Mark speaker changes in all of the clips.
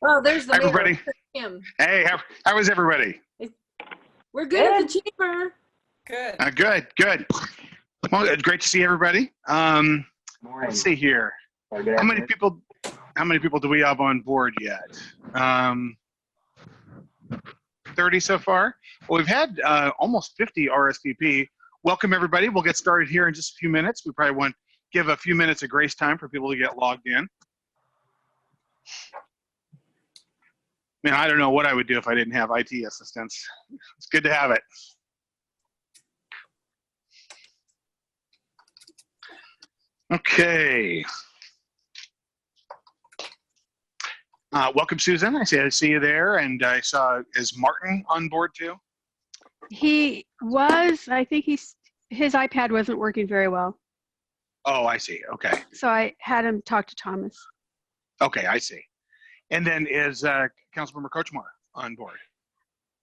Speaker 1: Oh, there's the
Speaker 2: Hi,
Speaker 1: mayor.
Speaker 2: everybody.
Speaker 1: Him.
Speaker 2: Hey, how is everybody?
Speaker 1: We're good at the chamber.
Speaker 3: Good.
Speaker 2: Good. Well, it's great to see everybody. Let's see here. How many people do we have on board yet? 30 so far. Well, we've had almost 50 RSVP. Welcome, everybody. We'll get started here in just a few minutes. We probably want to give a few minutes of grace time for people to get logged in. Man, I don't know what I would do if I didn't have IT assistance. It's good to have it. Okay. Welcome, Susan. I see you there, and I saw, is Martin on board too?
Speaker 4: He was. I think his iPad wasn't working very well.
Speaker 2: Oh, I see. Okay.
Speaker 4: So I had him talk to Thomas.
Speaker 2: Okay, I see. And then is Councilmember Kochmar on board?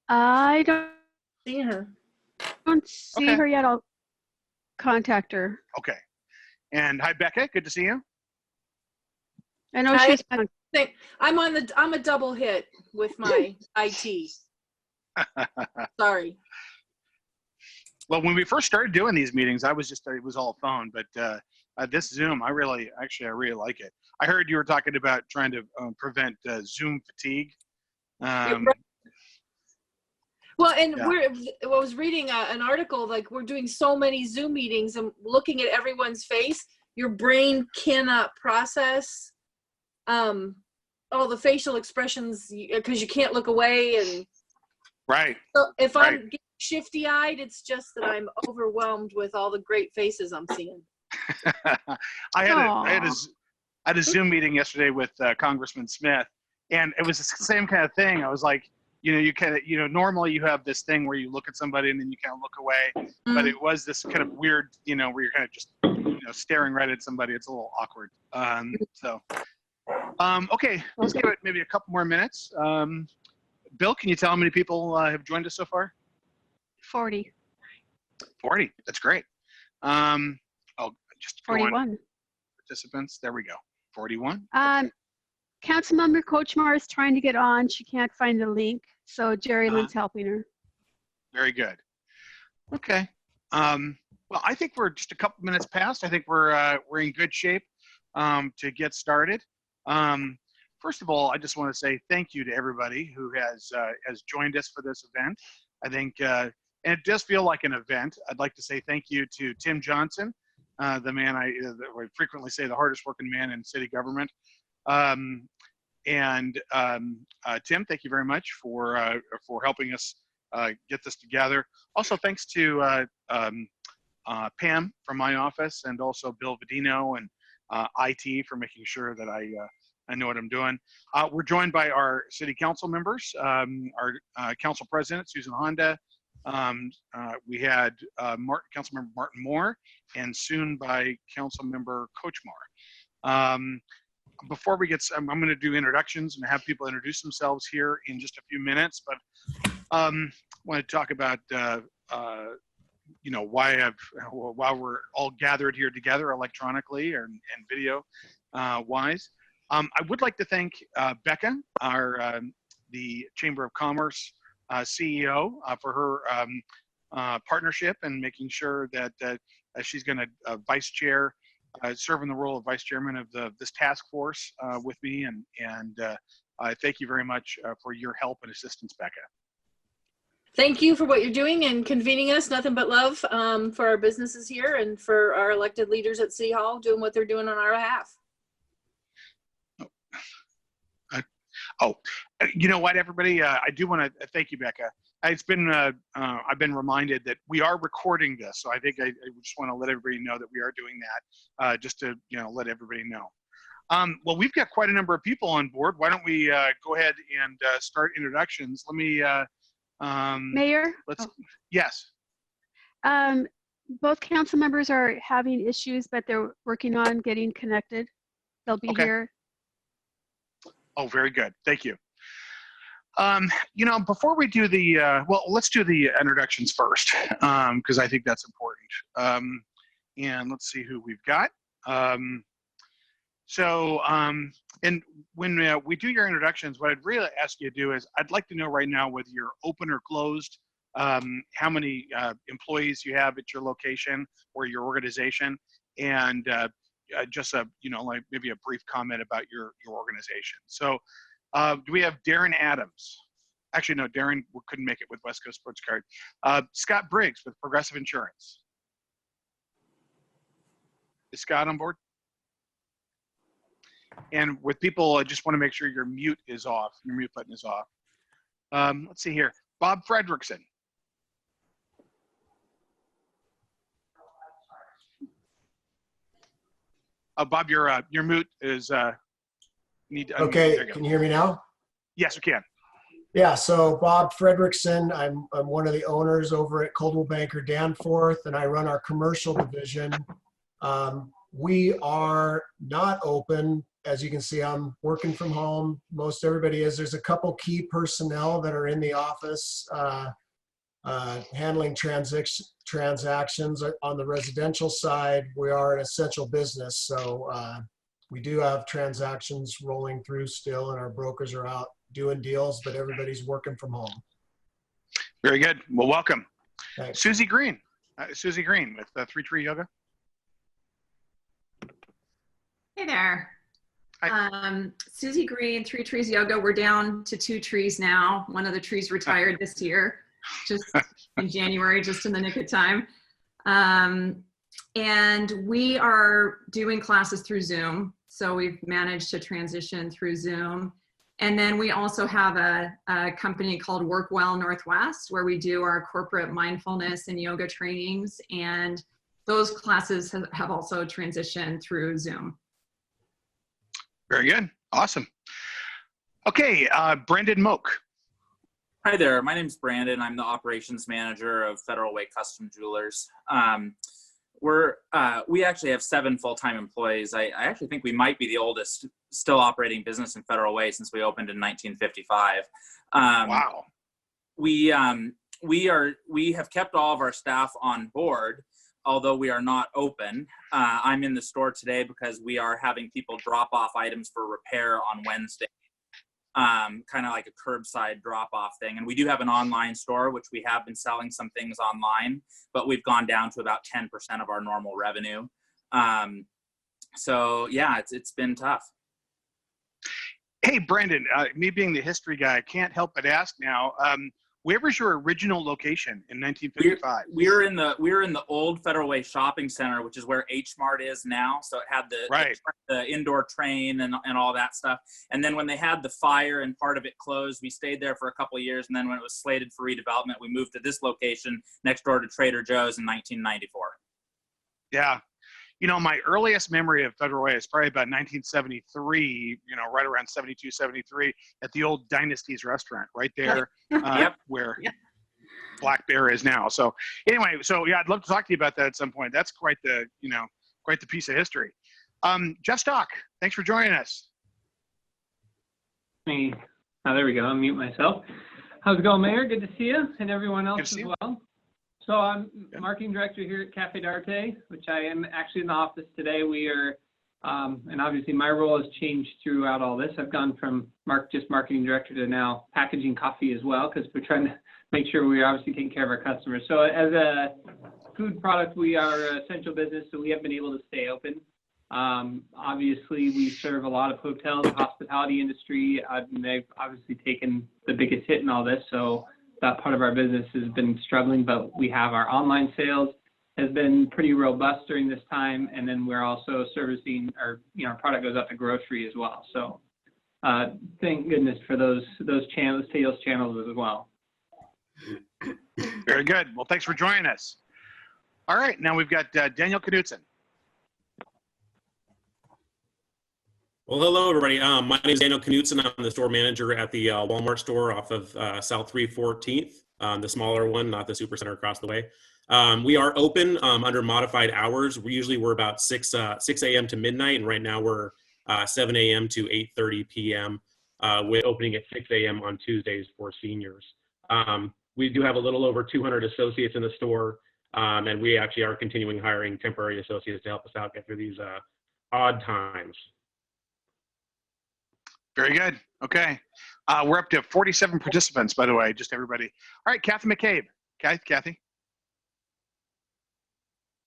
Speaker 4: I don't
Speaker 1: See her.
Speaker 4: see
Speaker 2: Okay.
Speaker 4: her yet. I'll contact her.
Speaker 2: Okay. And hi, Becca. Good to see you.
Speaker 4: I know
Speaker 1: Hi.
Speaker 4: she's.
Speaker 1: I'm a double hit with my IT. Sorry.
Speaker 2: Well, when we first started doing these meetings, it was all phone, but this Zoom, I really like it. I heard you were talking about trying to prevent Zoom fatigue.
Speaker 1: Well, and
Speaker 2: Yeah.
Speaker 1: I was reading an article, like we're doing so many Zoom meetings and looking at everyone's face, your brain cannot process all the facial expressions because you can't look away. And
Speaker 2: Right.
Speaker 1: so if
Speaker 2: Right.
Speaker 1: I'm getting shifty-eyed, it's just that I'm overwhelmed with all the great faces I'm seeing.
Speaker 2: I had a Zoom meeting yesterday with Congressman Smith, and it was the same kind of thing. I was like, normally you have this thing where you look at somebody and then you kind of look away, but it was this kind of weird, where you're kind of just, staring right at somebody. It's a little awkward. Okay, let's give it maybe a couple more minutes. Bill, can you tell how many people have joined us so far?
Speaker 4: 40.
Speaker 2: 40. That's great. Just
Speaker 4: 41.
Speaker 2: Participants. There we go. 41.
Speaker 4: Councilmember Kochmar is trying to get on. She can't find the link, so Jerry Lynn's helping her.
Speaker 2: Very good. Okay. Well, I think we're just a couple minutes past. I think we're in good shape to get started. First of all, I just want to say thank you to everybody who has joined us for this event. I think, and it does feel like an event. I'd like to say thank you to Tim Johnson, the man I frequently say the hardest working man in city government. Tim, thank you very much for helping us get this together. Also, thanks to Pam from my office, and also Bill Vadino and IT for making sure that I know what I'm doing. We're joined by our city council members, our council president, Susan Honda. We had Councilmember Martin Moore, and soon by Councilmember Kochmar. Before we get, I'm going to do introductions and have people introduce themselves here in just a few minutes, but I want to talk about why we're all gathered here together electronically and video wise. I would like to thank Becca, the Chamber of Commerce CEO, for her partnership and making sure that she's going to vice chair, serve in the role of vice chairman of this task force with me, and thank you very much for your help and assistance, Becca.
Speaker 1: Thank you for what you're doing and convening us. Nothing but love for our businesses here and for our elected leaders at City Hall doing what they're doing on our behalf.
Speaker 2: You know what, everybody? I do want to thank you, Becca. It's been I've been reminded that we are recording this, so I think I just want to let everybody know that we are doing that, just to let everybody know. Well, we've got quite a number of people on board. Why don't we go ahead and start introductions? Let me.
Speaker 4: Mayor?
Speaker 2: Yes.
Speaker 4: Both council members are having issues, but they're working on getting connected. They'll be here.
Speaker 2: Oh, very good. Thank you. Before we do the, well, let's do the introductions first, because I think that's important. And let's see who we've got. So, and when we do your introductions, what I'd really ask you to do is, I'd like to know right now whether you're open or closed, how many employees you have at your location or your organization, and just a, like maybe a brief comment about your organization. So, do we have Darren Adams? Actually, no, Darren couldn't make it with West Coast Sports Card. Scott Briggs with Progressive Insurance. Is Scott on board? And with people, I just want to make sure your mute is off. Your mute button is off. Let's see here. Bob Fredrickson. Bob, your mute is need to unmute.
Speaker 3: Okay,
Speaker 2: There you go.
Speaker 3: can you hear me now?
Speaker 2: Yes, we can.
Speaker 3: Yeah, so Bob Fredrickson, I'm one of the owners over at Coldwell Banker Danforth, and I run our commercial division. We are not open. As you can see, I'm working from home. Most everybody is. There's a couple key personnel that are in the office handling transactions. On the residential side, we are an essential business, so we do have transactions rolling through still, and our brokers are out doing deals, but everybody's working from home.
Speaker 2: Very good. Well, welcome.
Speaker 3: Thanks.
Speaker 2: Susie Green. Susie Green with Three Tree Yoga.
Speaker 5: Hey there.
Speaker 2: Hi.
Speaker 5: Susie Green, Three Trees Yoga. We're down to 2 trees now. One of the trees retired this year, just in January, just in the nick of time. And we are doing classes through Zoom. So we've managed to transition through Zoom. And then we also have a company called Work Well Northwest, where we do our corporate mindfulness and yoga trainings. And those classes have also transitioned through Zoom.
Speaker 2: Very good. Awesome. Okay, Brandon Moak.
Speaker 6: Hi there. My name is Brandon. I'm the operations manager of Federal Way Custom Jewelers. We actually have 7 full-time employees. I actually think we might be the oldest still operating business in Federal Way since we opened in 1955.
Speaker 2: Wow.
Speaker 6: We have kept all of our staff on board, although we are not open. I'm in the store today because we are having people drop off items for repair on Wednesday, kind of like a curbside drop-off thing. And we do have an online store, which we have been selling some things online, but we've gone down to about 10% of our normal revenue. So yeah, it's been tough.
Speaker 2: Hey, Brandon, me being the history guy, I can't help but ask now, where was your original location in 1955?
Speaker 6: We were in the old Federal Way Shopping Center, which is where H Mart is now. So it had the indoor train and all that stuff. And then when they had the fire and part of it closed, we stayed there for a couple of years. And then when it was slated for redevelopment, we moved to this location next door to Trader Joe's in 1994.
Speaker 2: Yeah. My earliest memory of Federal Way is probably about 1973, right around 72, 73, at the old Dynasty's restaurant right there, where Black Bear is now. So anyway, yeah, I'd love to talk to you about that at some point. That's quite the piece of history. Jeff Stock, thanks for joining us.
Speaker 7: Me. Oh, there we go. I'll mute myself. How's it going, Mayor? Good to see you, and everyone else as well. So I'm marketing director here at Cafe d'Arte, which I am actually in the office today. We are, and obviously my role has changed throughout all this. I've gone from just marketing director to now packaging coffee as well, because we're trying to make sure we're obviously taking care of our customers. So as a food product, we are an essential business, so we have been able to stay open. Obviously, we serve a lot of hotels, hospitality industry, and they've obviously taken the biggest hit in all this. So that part of our business has been struggling, but we have our online sales has been pretty robust during this time. And then we're also servicing our product goes out to grocery as well. So thank goodness for those channels, sales channels as well.
Speaker 2: Very good. Well, thanks for joining us. All right, now we've got Daniel Knudsen.
Speaker 8: Well, hello, everybody. My name is Daniel Knudsen. I'm the store manager at the Walmart store off of South 314th, the smaller one, not the Supercenter across the way. We are open under modified hours. We're about 6 a.m. to midnight, and right now we're 7 a.m. to 8:30 p.m. With opening at 6 a.m. on Tuesdays for seniors. We do have a little over 200 associates in the store, and we actually are continuing hiring temporary associates to help us out get through these odd times.
Speaker 2: Very good. Okay. We're up to 47 participants, by the way, just everybody. All right, Kathy McCabe. Kathy.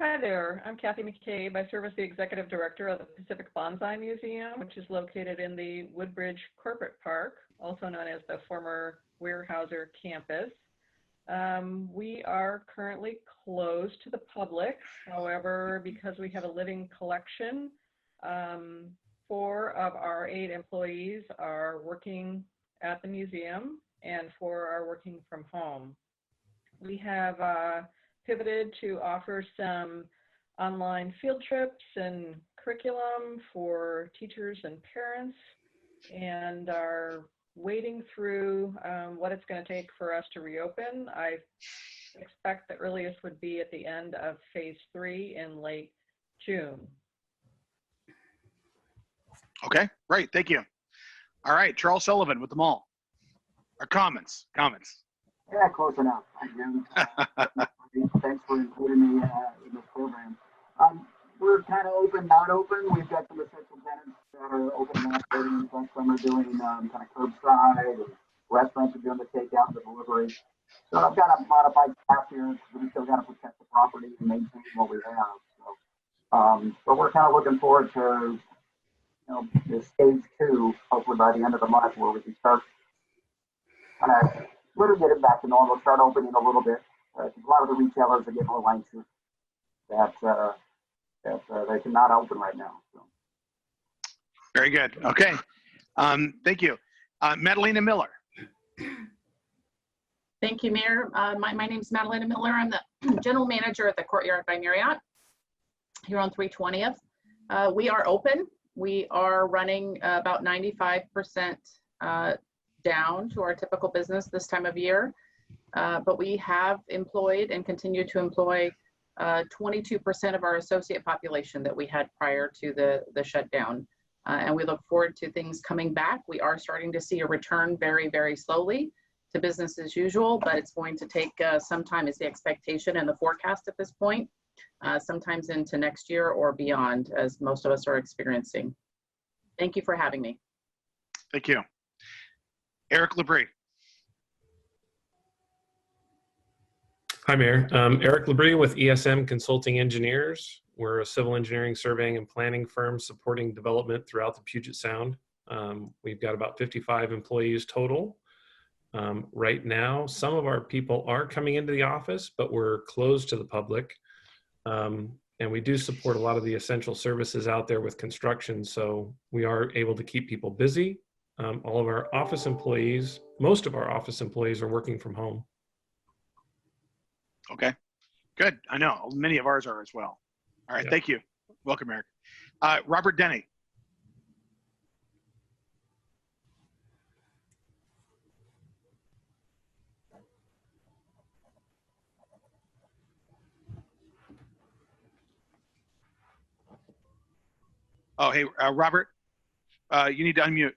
Speaker 9: Hi there, I'm Kathy McCabe. I serve as the Executive Director of the Pacific Bonsai Museum, which is located in the Woodbridge Corporate Park, also known as the former Weyerhaeuser campus. We are currently closed to the public. However, because we have a living collection, 4 of our 8 employees are working at the museum and 4 are working from home. We have pivoted to offer some online field trips and curriculum for teachers and parents, and are wading through what it's going to take for us to reopen. I expect the earliest would be at the end of phase 3 in late June.
Speaker 2: Okay, great. Thank you. All right, Charles Sullivan with the mall. Our comments.
Speaker 10: Yeah, close enough. Thanks for including me in this program. We're kind of open, not open. We've got some essential tenants that are open and operating. Some are doing kind of curbside, and restaurants are doing the takeout and the delivery. So I've got a modified staff here. We still got to protect the property and maintain what we have. So, but we're kind of looking forward to, the stage 2, hopefully by the end of the month, where we can start kind of little get it back to normal, start opening a little bit. A lot of the retailers are getting a little anxious that they cannot open right now. So.
Speaker 2: Very good. Okay. Thank you. Madalena Miller.
Speaker 11: Thank you, Mayor. My name is Madalena Miller. I'm the General Manager at the Courtyard by Marriott here on 320th. We are open. We are running about 95% down to our typical business this time of year. But we have employed and continue to employ 22% of our associate population that we had prior to the shutdown. And we look forward to things coming back. We are starting to see a return very, very slowly to business as usual, but it's going to take some time, is the expectation and the forecast at this point, sometimes into next year or beyond, as most of us are experiencing. Thank you for having me.
Speaker 2: Thank you. Eric Labrie.
Speaker 8: Hi, Mayor. Eric Labrie with ESM Consulting Engineers. We're a civil engineering, surveying, and planning firm supporting development throughout the Puget Sound. We've got about 55 employees total. Right now, some of our people are coming into the office, but we're closed to the public. And we do support a lot of the essential services out there with construction, so we are able to keep people busy. All of our office employees, most of our office employees are working from home.
Speaker 2: Okay, good. I know many of ours are as well. All right, Thank you. Welcome, Eric. Robert Denny. Oh, hey, Robert, you need to unmute.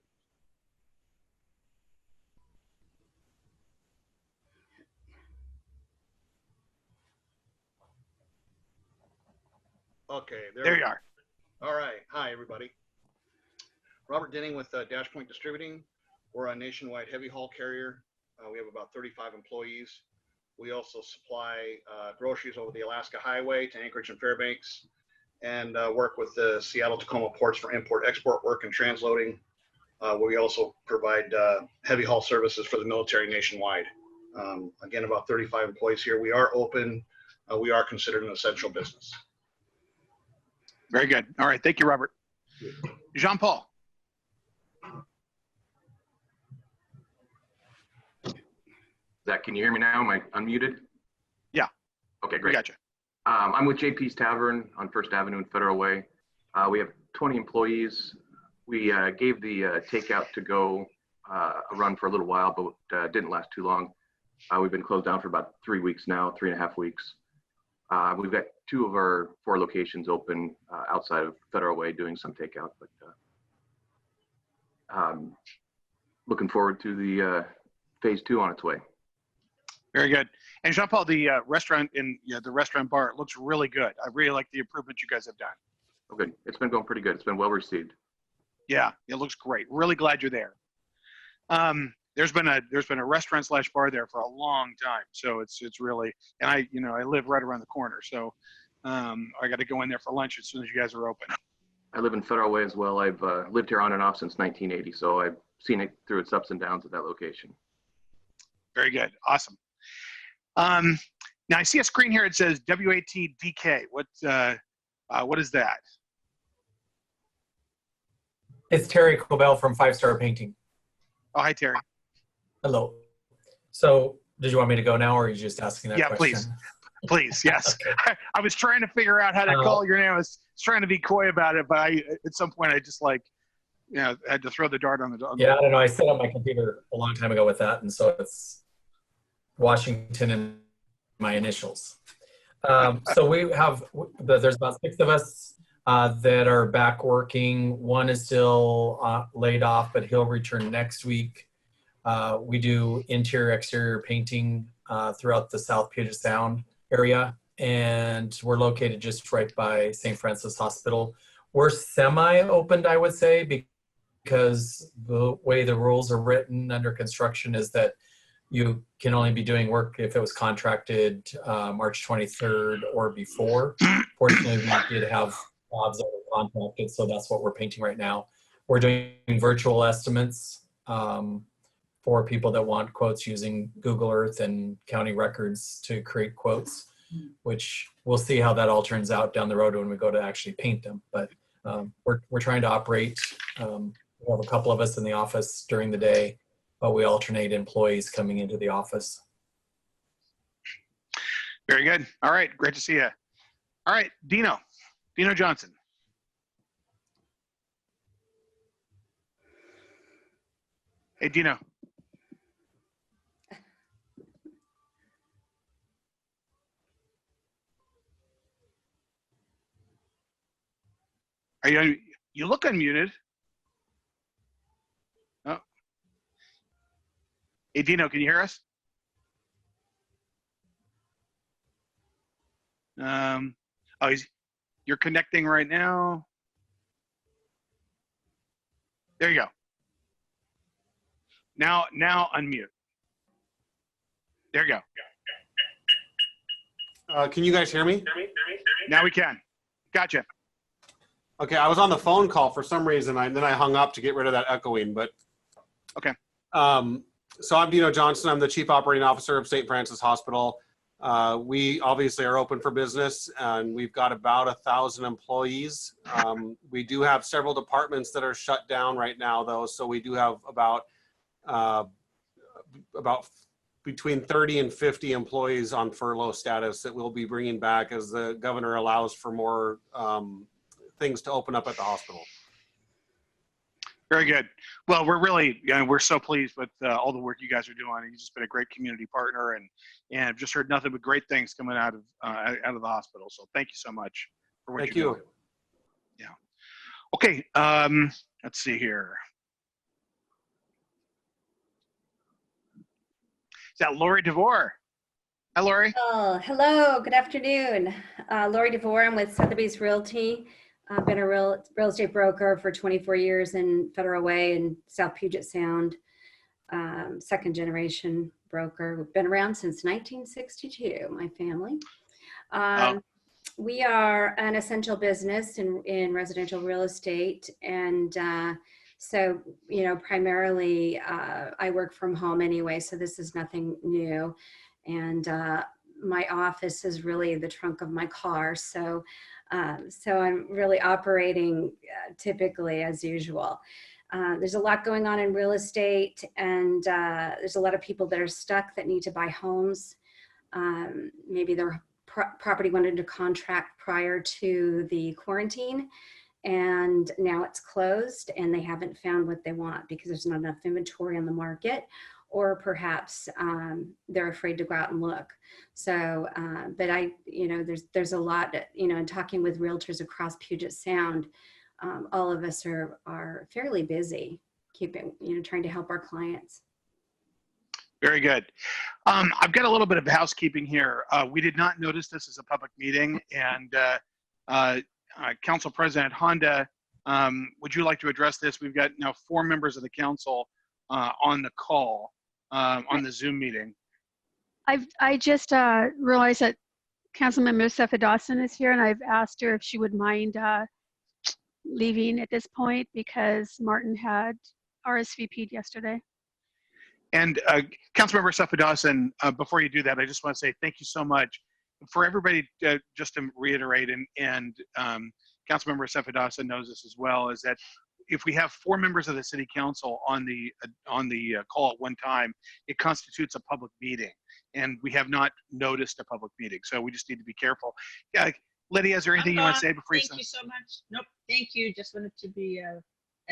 Speaker 12: Okay,
Speaker 2: there you are.
Speaker 12: All right. Hi, everybody. Robert Denning with Dashpoint Distributing. We're a nationwide heavy haul carrier. We have about 35 employees. We also supply groceries over the Alaska Highway to Anchorage and Fairbanks, and work with the Seattle-Tacoma ports for import-export work and transloading. We also provide heavy haul services for the military nationwide. Again, about 35 employees here. We are open. We are considered an essential business.
Speaker 2: Very good. All right. Thank you, Robert. Jean-Paul.
Speaker 13: Zach, can you hear me now? Am I unmuted?
Speaker 2: Yeah.
Speaker 13: Okay, great.
Speaker 2: Gotcha.
Speaker 13: I'm with JP's Tavern on First Avenue and Federal Way. We have 20 employees. We gave the takeout to go a run for a little while, but didn't last too long. We've been closed down for about 3 weeks now, 3.5 weeks. We've got 2 of our 4 locations open outside of Federal Way doing some takeout, but looking forward to the phase 2 on its way.
Speaker 2: Very good. And Jean-Paul, the restaurant the restaurant bar, it looks really good. I really like the improvement you guys have done.
Speaker 13: Oh, good. It's been going pretty good. It's been well received.
Speaker 2: Yeah, it looks great. Really glad you're there. There's been a restaurant / bar there for a long time, so it's really, and I live right around the corner, so I got to go in there for lunch as soon as you guys are open.
Speaker 13: I live in Federal Way as well. I've lived here on and off since 1980, so I've seen it through its ups and downs at that location.
Speaker 2: Very good, awesome. Now I see a screen here. It says WATDK. What is that?
Speaker 14: It's Terry Cobell from 5 Star Painting.
Speaker 2: Oh, hi, Terry.
Speaker 14: Hello. So, did you want me to go now, or are you just asking that question?
Speaker 2: Yeah, please, yes.
Speaker 14: Okay.
Speaker 2: I was trying to figure out how to call your name. I was trying to be coy about it, but at some point I just had to throw the dart on the.
Speaker 14: Yeah, I don't know. I set up my computer a long time ago with that, and so it's Washington and my initials. So there's about 6 of us that are back working. One is still laid off, but he'll return next week. We do interior, exterior painting throughout the South Puget Sound area, and we're located just right by St. Francis Hospital. We're semi-opened, I would say, because the way the rules are written under construction is that you can only be doing work if it was contracted March 23rd or before. Fortunately, we did have jobs that were contracted, so that's what we're painting right now. We're doing virtual estimates for people that want quotes using Google Earth and county records to create quotes, which we'll see how that all turns out down the road when we go to actually paint them. But we're trying to operate. We have a couple of us in the office during the day, but we alternate employees coming into the office.
Speaker 2: Very good. All right, great to see you. All right, Dino Johnson. Hey, Dino. You look unmuted. Oh. Hey, Dino, can you hear us? You're connecting right now. There you go. Now unmute. There you go.
Speaker 15: Can you guys hear me?
Speaker 2: Now we can. Gotcha.
Speaker 15: Okay, I was on the phone call for some reason, then I hung up to get rid of that echoing, but.
Speaker 2: Okay.
Speaker 15: So I'm Dino Johnson. I'm the Chief Operating Officer of St. Francis Hospital. We obviously are open for business, and we've got about 1,000 employees. We do have several departments that are shut down right now, though, so we do have about between 30 and 50 employees on furlough status that we'll be bringing back as the governor allows for more things to open up at the hospital.
Speaker 2: Very good. Well, we're so pleased with all the work you guys are doing. You've just been a great community partner, and I've just heard nothing but great things coming out of the hospital. So thank you so much for what you're doing. Yeah. Okay. Let's see here. Is that Lori DeVore? Hi, Lori.
Speaker 16: Oh, hello. Good afternoon. Lori DeVore. I'm with Sotheby's Realty. I've been a real estate broker for 24 years in Federal Way and South Puget Sound. Second generation broker. We've been around since 1962, my family. We are an essential business in residential real estate. And so, primarily I work from home anyway, so this is nothing new. And my office is really the trunk of my car. So I'm really operating typically as usual. There's a lot going on in real estate, and there's a lot of people that are stuck that need to buy homes. Maybe their property went into contract prior to the quarantine, and now it's closed and they haven't found what they want because there's not enough inventory on the market, or perhaps they're afraid to go out and look. So, but there's a lot, in talking with realtors across Puget Sound, all of us are fairly busy trying to help our clients.
Speaker 2: Very good. I've got a little bit of housekeeping here. We did not notice this as a public meeting, and Council President Honda would you like to address this? We've got now 4 members of the council on the call, on the Zoom meeting.
Speaker 4: I just realized that Councilmember Sefa Dawson is here, and I've asked her if she would mind leaving at this point because Martin had RSVP'd yesterday.
Speaker 2: And Councilmember Sefa Dawson, before you do that, I just want to say thank you so much for everybody. Just to reiterate, and Councilmember Sefa Dawson knows this as well, is that if we have 4 members of the City Council on the call at one time, it constitutes a public meeting, and we have not noticed a public meeting, so we just need to be careful. Yeah, Lydia, is there anything you want to say before
Speaker 17: Thank you so much. Nope. Thank you. Just wanted to be a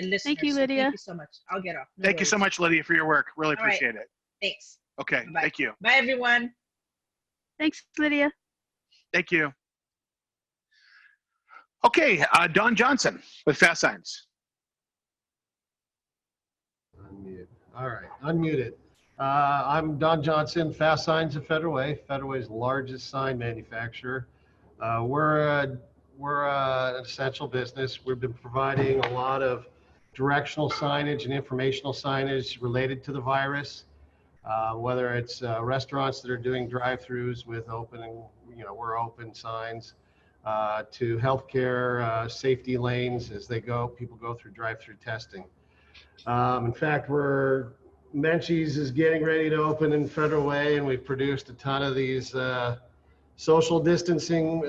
Speaker 17: listener.
Speaker 4: Thank you,
Speaker 17: so
Speaker 4: Lydia.
Speaker 17: Thank you so much. I'll get off. No
Speaker 2: Thank you so
Speaker 17: worries.
Speaker 2: much, Lydia, for your work. Really
Speaker 17: All right.
Speaker 2: appreciate it.
Speaker 17: Thanks.
Speaker 2: Okay,
Speaker 17: Bye.
Speaker 2: thank you.
Speaker 17: Bye, everyone.
Speaker 4: Thanks, Lydia.
Speaker 2: Thank you. Okay, Don Johnson with Fast Signs.
Speaker 3: Unmute. All right, unmuted. I'm Don Johnson, Fast Signs of Federal Way, Federal Way's largest sign manufacturer. We're an essential business. We've been providing a lot of directional signage and informational signage related to the virus, whether it's restaurants that are doing drive-throughs with opening, we're open signs, to healthcare safety lanes as people go through drive-through testing. In fact, Menchie's is getting ready to open in Federal Way, and we've produced a ton of these social distancing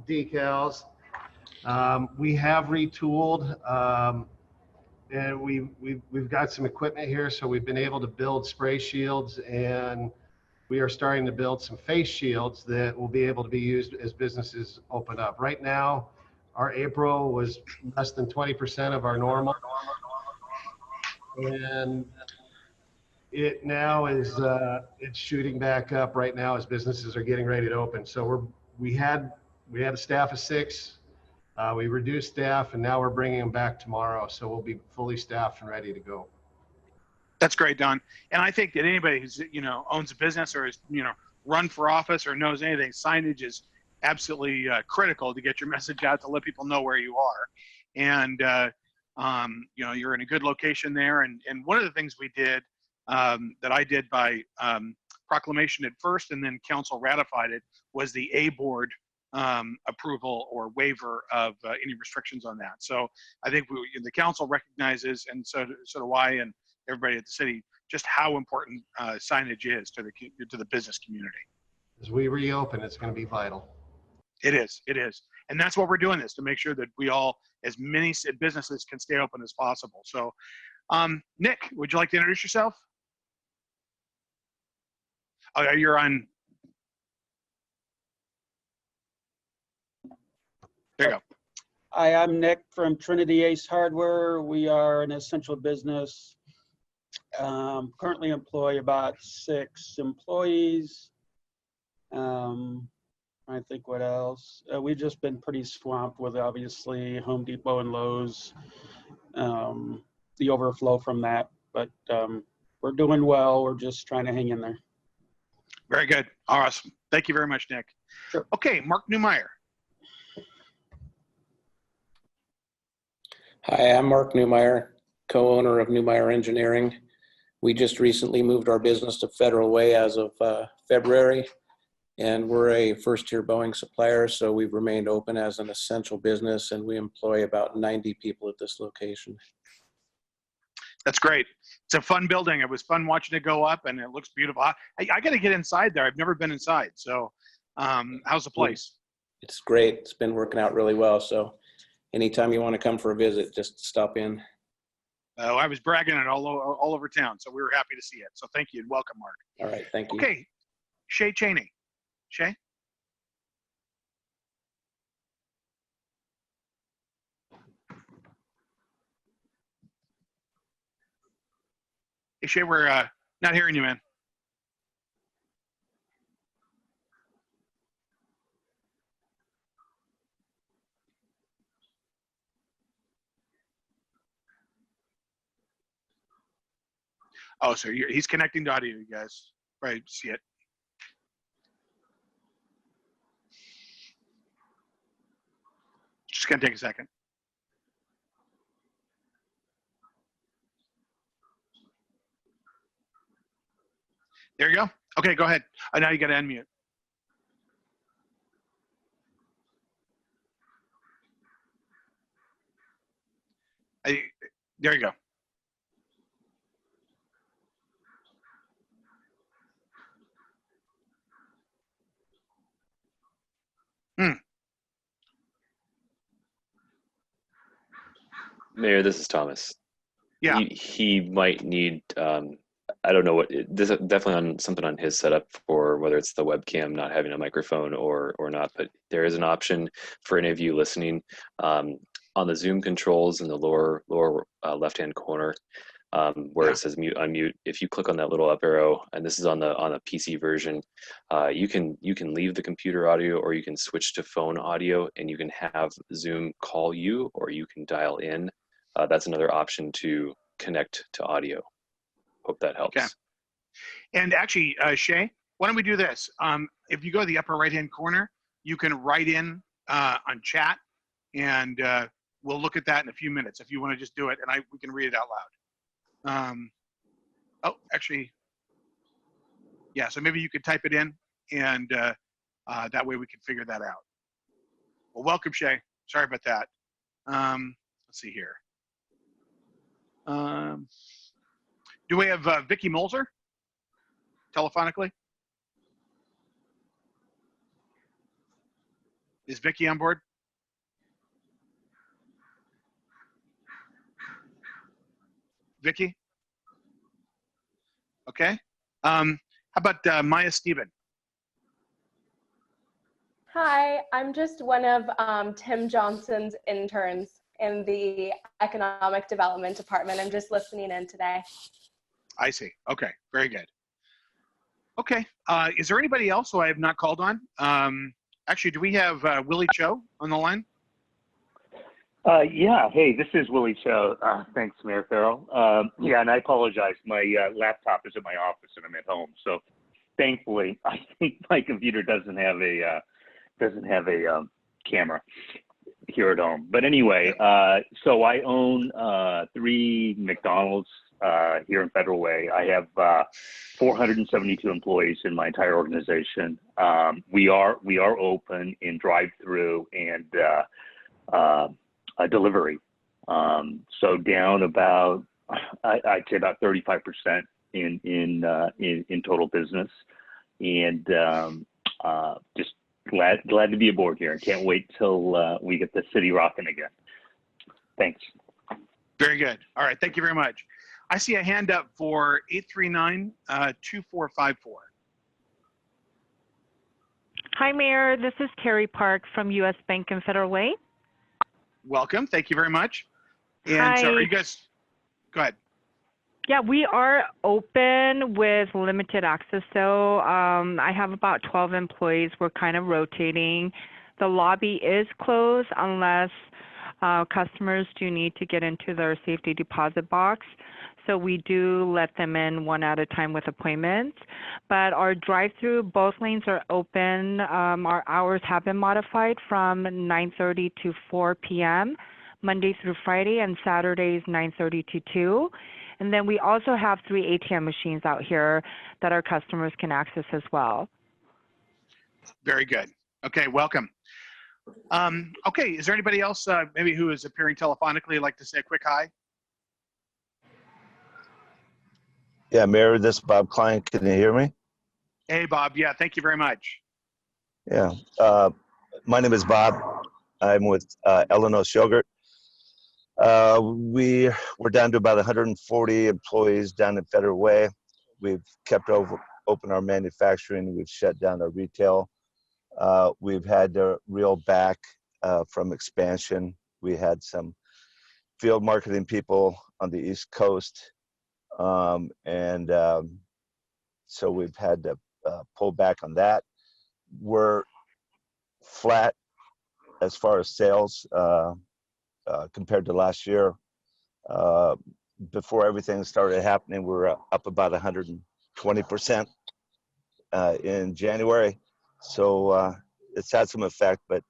Speaker 3: decals. We have retooled, and we've got some equipment here, so we've been able to build spray shields, and we are starting to build some face shields that will be able to be used as businesses open up. Right now, our April was less than 20% of our normal, and it now is it's shooting back up right now as businesses are getting ready to open. So we had a staff of 6. We reduced staff, and now we're bringing them back tomorrow. So we'll be fully staffed and ready to go.
Speaker 2: That's great, Don. And I think that anybody who's, owns a business or is, run for office or knows anything, signage is absolutely critical to get your message out, to let people know where you are. And, you're in a good location there. And one of the things we did that I did by proclamation at first, and then council ratified it, was the A board approval or waiver of any restrictions on that. So I think the council recognizes, and so do I and everybody at the city, just how important signage is to the business community.
Speaker 3: As we reopen, it's going to be vital.
Speaker 2: It is. And that's what we're doing, this to make sure that we all, as many businesses, can stay open as possible. So Nick, would you like to introduce yourself? Oh, you're on. There you go.
Speaker 18: Hi, I'm Nick from Trinity Ace Hardware. We are an essential business. Currently employ about 6 employees. I think what else? We've just been pretty swamped with obviously Home Depot and Lowe's, the overflow from that, but we're doing well. We're just trying to hang in there.
Speaker 2: Very good. Awesome. Thank you very much, Nick.
Speaker 18: Sure.
Speaker 2: Okay, Mark Newmeyer.
Speaker 19: Hi, I'm Mark Newmeyer, co-owner of Newmeyer Engineering. We just recently moved our business to Federal Way as of February, and we're a first-tier Boeing supplier, so we've remained open as an essential business, and we employ about 90 people at this location.
Speaker 2: That's great. It's a fun building. It was fun watching it go up, and it looks beautiful. I got to get inside there. I've never been inside. So how's the place?
Speaker 19: It's great. It's been working out really well, so anytime you want to come for a visit, just stop in.
Speaker 2: I was bragging it all over town, so we were happy to see it. So thank you and welcome, Mark.
Speaker 19: All right, thank you.
Speaker 2: Okay, Shay Cheney. Shay? Hey, Shay, we're not hearing you, man. Oh, so he's connecting to audio, you guys. Right, see it. Just gonna take a second. There you go. Okay, go ahead. Now you got to unmute. There you go.
Speaker 20: Mayor, this is Thomas.
Speaker 2: Yeah.
Speaker 20: He might need, I don't know what, this is definitely on something on his setup for whether it's the webcam not having a microphone or not, but there is an option for any of you listening on the Zoom controls in the lower left-hand corner where it says mute, unmute. If you click on that little up arrow, and this is on the PC version, you can leave the computer audio or you can switch to phone audio and you can have Zoom call you or you can dial in. That's another option to connect to audio. Hope that helps.
Speaker 2: Okay. And actually, Shay, why don't we do this? If you go to the upper right-hand corner, you can write in on chat, and we'll look at that in a few minutes if you want to just do it, and we can read it out loud. Oh, actually, yeah, so maybe you could type it in, and that way we can figure that out. Well, welcome, Shay. Sorry about that. Let's see here. Do we have Vicki Molzer telephonically? Is Vicki on board? Vicki? Okay. How about Maya Stephen?
Speaker 21: Hi, I'm just one of Tim Johnson's interns in the Economic Development Department. I'm just listening in today.
Speaker 2: I see. Okay, very good. Okay, is there anybody else who I have not called on? Actually, do we have Willie Cho on the line?
Speaker 22: Yeah, hey, this is Willie Cho. Thanks, Mayor Farrell. Yeah, and I apologize. My laptop is at my office and I'm at home. So thankfully, I think my computer doesn't have a camera here at home. But anyway, so I own 3 McDonald's here in Federal Way. I have 472 employees in my entire organization. We are open in drive-through and delivery. So down about, I'd say about 35% in total business, and just glad to be aboard here. Can't wait till we get the city rocking again. Thanks.
Speaker 2: Very good. All right. Thank you very much. I see a hand up for 839-2454.
Speaker 23: Hi, Mayor. This is Terry Park from U.S. Bank and Federal Way.
Speaker 2: Welcome. Thank you very much. And
Speaker 23: Hi.
Speaker 2: so are you guys, go ahead.
Speaker 23: Yeah, we are open with limited access. So I have about 12 employees. We're kind of rotating. The lobby is closed unless customers do need to get into their safety deposit box. So we do let them in one at a time with appointments. But our drive-through, both lanes are open. Our hours have been modified from 9:30 to 4 p.m., Monday through Friday, and Saturdays 9:30 to 2. And then we also have 3 ATM machines out here that our customers can access as well.
Speaker 2: Very good. Okay, welcome. Okay, is there anybody else maybe who is appearing telephonically like to say a quick hi?
Speaker 24: Yeah, Mayor, this is Bob Klein. Can you hear me?
Speaker 2: Hey, Bob. Yeah, thank you very much.
Speaker 24: Yeah. My name is Bob. I'm with Eleanor Shogurt. We're down to about 140 employees down in Federal Way. We've kept open our manufacturing. We've shut down our retail. We've had to reel back from expansion. We had some field marketing people on the East Coast. So we've had to pull back on that. We're flat as far as sales compared to last year. Before everything started happening, we were up about 120% in January. So it's had some effect, but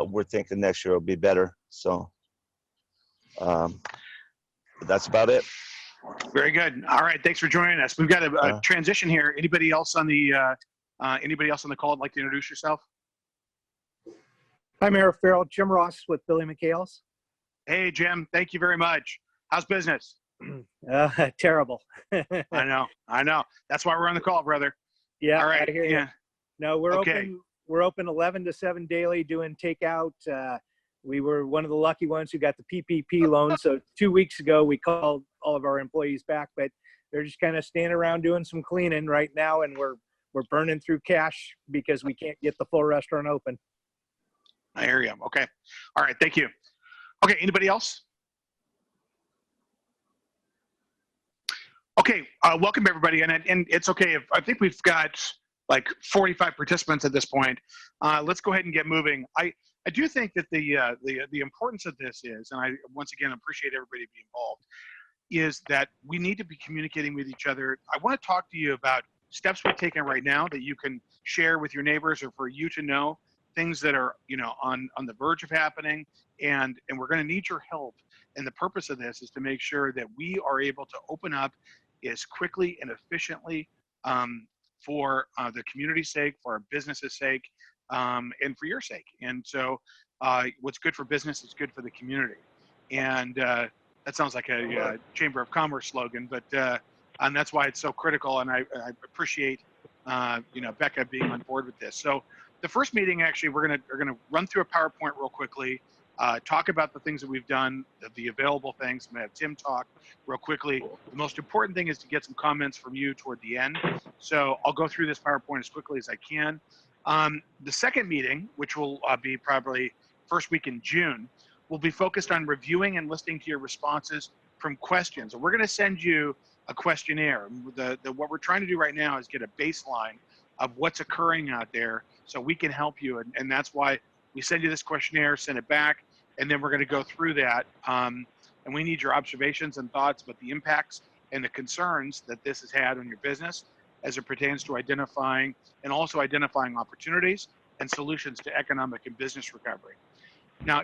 Speaker 24: we're thinking next year will be better. So that's about it.
Speaker 2: Very good. All right, thanks for joining us. We've got a transition here. Anybody else on the call would like to introduce yourself?
Speaker 1: Hi, Mayor Farrell. Jim Ross with Billy McHale's.
Speaker 2: Hey, Jim. Thank you very much. How's business?
Speaker 1: Terrible.
Speaker 2: I know. That's why we're on the call, brother.
Speaker 1: Yeah.
Speaker 2: All right.
Speaker 1: I hear you. No, we're
Speaker 2: Okay.
Speaker 1: open. We're open 11 to 7 daily doing takeout. We were one of the lucky ones who got the PPP loan. So 2 weeks ago, we called all of our employees back, but they're just kind of standing around doing some cleaning right now. And we're burning through cash because we can't get the full restaurant open.
Speaker 2: I hear you. Okay. All right. Thank you. Okay. Anybody else? Okay. Welcome everybody. And it's okay. I think we've got like 45 participants at this point. Let's go ahead and get moving. I do think that the importance of this is, and I once again appreciate everybody being involved, is that we need to be communicating with each other. I want to talk to you about steps we're taking right now that you can share with your neighbors, or for you to know things that are on the verge of happening, and we're going to need your help. And the purpose of this is to make sure that we are able to open up as quickly and efficiently for the community's sake, for our business's sake, and for your sake. And so what's good for business is good for the community. And that sounds like a Chamber of Commerce slogan, but and that's why it's so critical. And I appreciate Becca being on board with this. So the first meeting, actually, we're gonna run through a PowerPoint real quickly, talk about the things that we've done, the available things. I'm gonna have Tim talk real quickly. The most important thing is to get some comments from you toward the end. So I'll go through this PowerPoint as quickly as I can. The second meeting, which will be probably first week in June, will be focused on reviewing and listening to your responses from questions. And we're going to send you a questionnaire. What we're trying to do right now is get a baseline of what's occurring out there so we can help you. And that's why we send you this questionnaire, send it back, and then we're going to go through that. And we need your observations and thoughts about the impacts and the concerns that this has had on your business as it pertains to identifying opportunities and solutions to economic and business recovery. Now,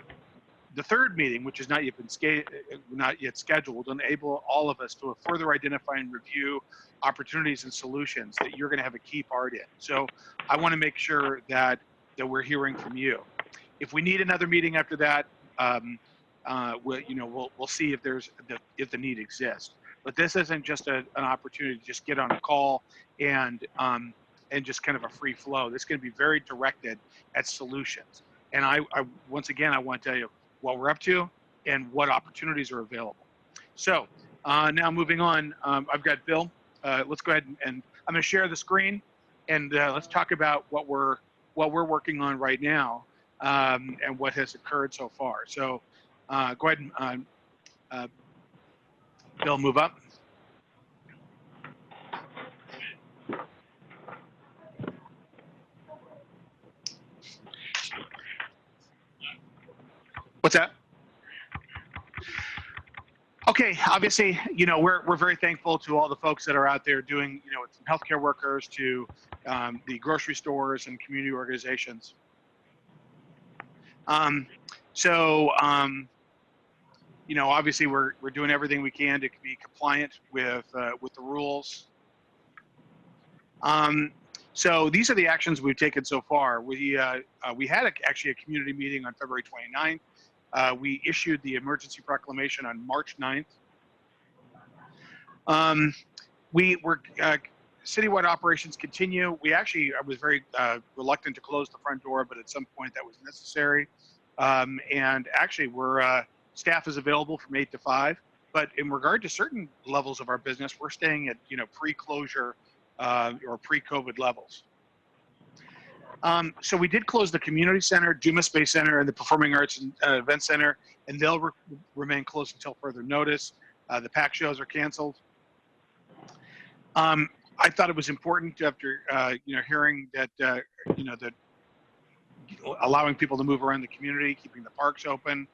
Speaker 2: the third meeting, which is not yet scheduled, will enable all of us to further identify and review opportunities and solutions that you're going to have a key part in. So I want to make sure that we're hearing from you. If we need another meeting after that, we'll see if the need exists. But this isn't just an opportunity to just get on a call and just kind of a free flow. This is going to be very directed at solutions. And I once again, I want to tell you what we're up to and what opportunities are available. So now moving on, I've got Bill. Let's go ahead and I'm going to share the screen, and let's talk about what we're working on right now and what has occurred so far. So go ahead and Bill, move up. What's that? Okay, obviously, we're very thankful to all the folks that are out there doing, from healthcare workers to the grocery stores and community organizations. Obviously, we're doing everything we can to be compliant with the rules. So these are the actions we've taken so far. We had actually a community meeting on February 29th. We issued the emergency proclamation on March 9th. We were citywide operations continue. I was very reluctant to close the front door, but at some point that was necessary. And actually, staff is available from 8 to 5. But in regard to certain levels of our business, we're staying at pre-closure or pre-COVID levels. So we did close the community center, Duma Space Center, and the Performing Arts and Event Center, and they'll remain closed until further notice. The PAC shows are canceled. I thought it was important after hearing that that allowing people to move around the community, keeping the parks open.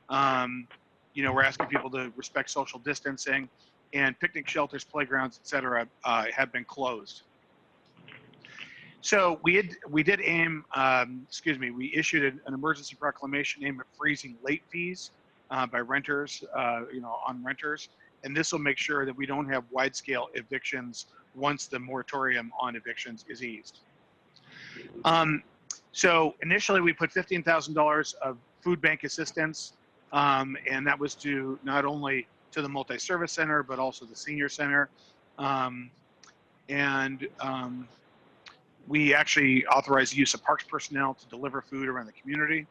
Speaker 2: We're asking people to respect social distancing, and picnic shelters, playgrounds, etc., have been closed. So we issued an emergency proclamation aimed at freezing late fees by renters, on renters, and this will make sure that we don't have wide-scale evictions once the moratorium on evictions is eased. So initially we put $15,000 of food bank assistance, and that was to not only to the multi-service center, but also the senior center. We actually authorized the use of parks personnel to deliver food around the community.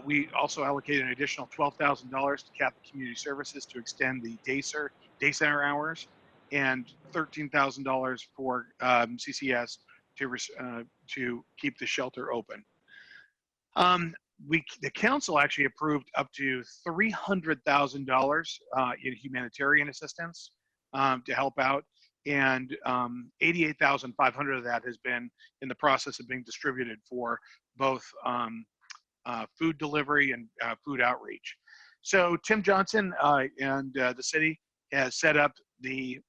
Speaker 2: We also allocated an additional $12,000 to Catholic Community Services to extend the day center hours, and $13,000 for CCS to keep the shelter open. The council actually approved up to $300,000 in humanitarian assistance to help out, and 88,500 of that has been in the process of being distributed for both food delivery and food outreach. So Tim Johnson and the city has set up the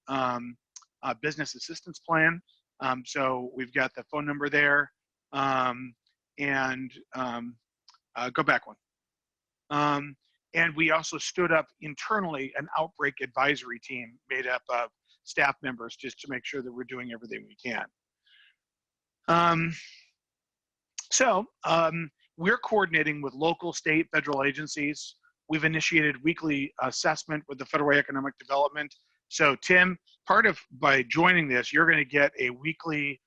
Speaker 2: business assistance plan. So we've got the phone number there, go back one. And we also stood up internally an outbreak advisory team made up of staff members just to make sure that we're doing everything we can. We're coordinating with local, state, federal agencies. We've initiated weekly assessment with the Federal Way Economic Development. So Tim, by joining this, you're going to get a weekly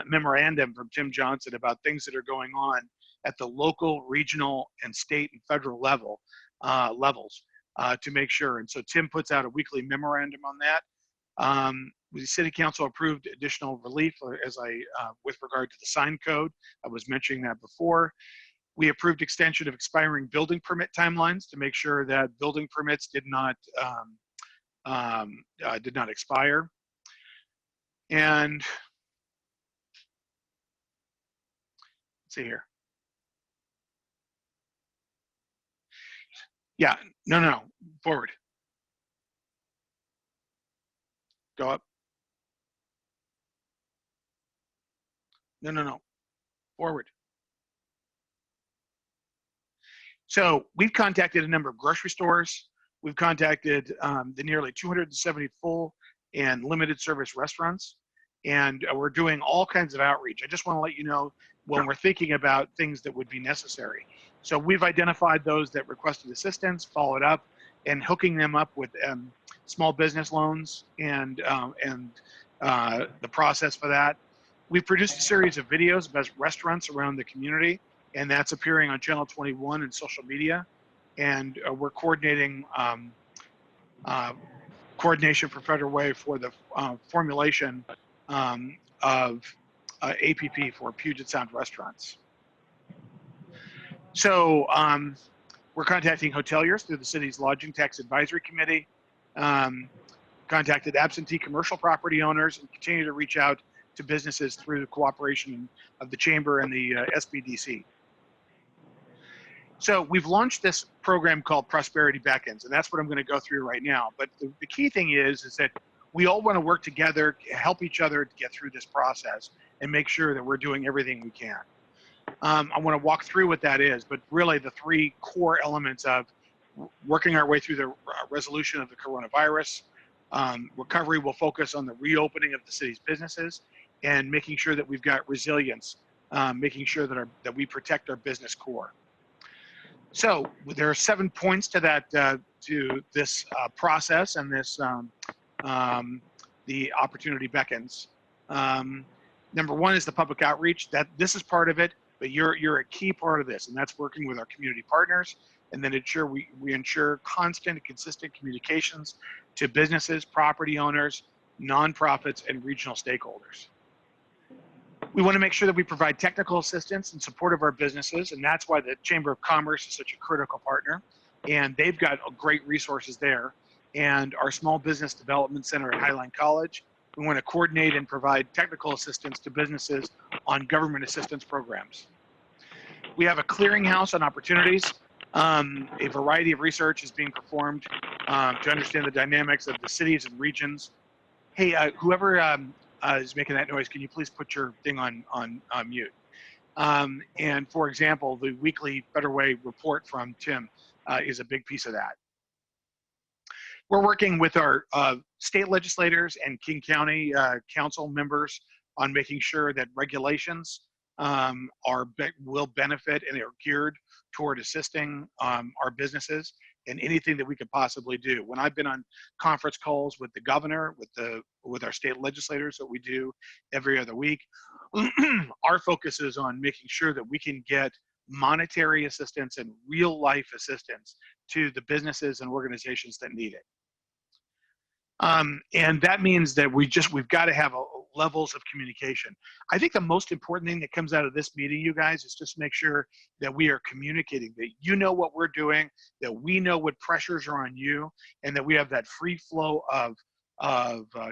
Speaker 2: memorandum from Tim Johnson about things that are going on at the local, regional, and state and federal levels to make sure. And so Tim puts out a weekly memorandum on that. The City Council approved additional relief with regard to the sign code. I was mentioning that before. We approved extension of expiring building permit timelines to make sure that building permits did not expire. And let's see here. Yeah, no, forward. Go up. No, forward. So we've contacted a number of grocery stores. We've contacted the nearly 270 full and limited service restaurants, and we're doing all kinds of outreach. I just want to let you know when we're thinking about things that would be necessary. So we've identified those that requested assistance, followed up, and hooking them up with small business loans and the process for that. We've produced a series of videos about restaurants around the community, and that's appearing on Channel 21 and social media. And we're coordinating coordination for Federal Way for the formulation of APP for Puget Sound restaurants. So we're contacting hoteliers through the city's Lodging Tax Advisory Committee, contacted absentee commercial property owners, and continue to reach out to businesses through the cooperation of the Chamber and the SBDC. So we've launched this program called Prosperity Beckons, and that's what I'm going to go through right now. But the key thing is that we all want to work together, help each other to get through this process, and make sure that we're doing everything we can. I want to walk through what that is, but really the three core elements of working our way through the resolution of the coronavirus. Recovery will focus on the reopening of the city's businesses and making sure that we've got resilience, making sure that we protect our business core. So there are 7 points to that to this process and this the opportunity beckons. Number one is the public outreach. This is part of it, but you're a key part of this, and that's working with our community partners, and then we ensure constant and consistent communications to businesses, property owners, nonprofits, and regional stakeholders. We want to make sure that we provide technical assistance in support of our businesses, and that's why the Chamber of Commerce is such a critical partner, and they've got great resources there. And our Small Business Development Center at Highline College, we want to coordinate and provide technical assistance to businesses on government assistance programs. We have a clearinghouse on opportunities. A variety of research is being performed to understand the dynamics of the cities and regions. Hey, whoever is making that noise, can you please put your thing on mute? And for example, the weekly Federal Way report from Tim is a big piece of that. We're working with our state legislators and King County council members on making sure that regulations will benefit and are geared toward assisting our businesses in anything that we could possibly do. When I've been on conference calls with the governor, with our state legislators that we do every other week, our focus is on making sure that we can get monetary assistance and real life assistance to the businesses and organizations that need it. And that means that we've got to have levels of communication. I think the most important thing that comes out of this meeting, you guys, is just make sure that we are communicating, that you know what we're doing, that we know what pressures are on you, and that we have that free flow of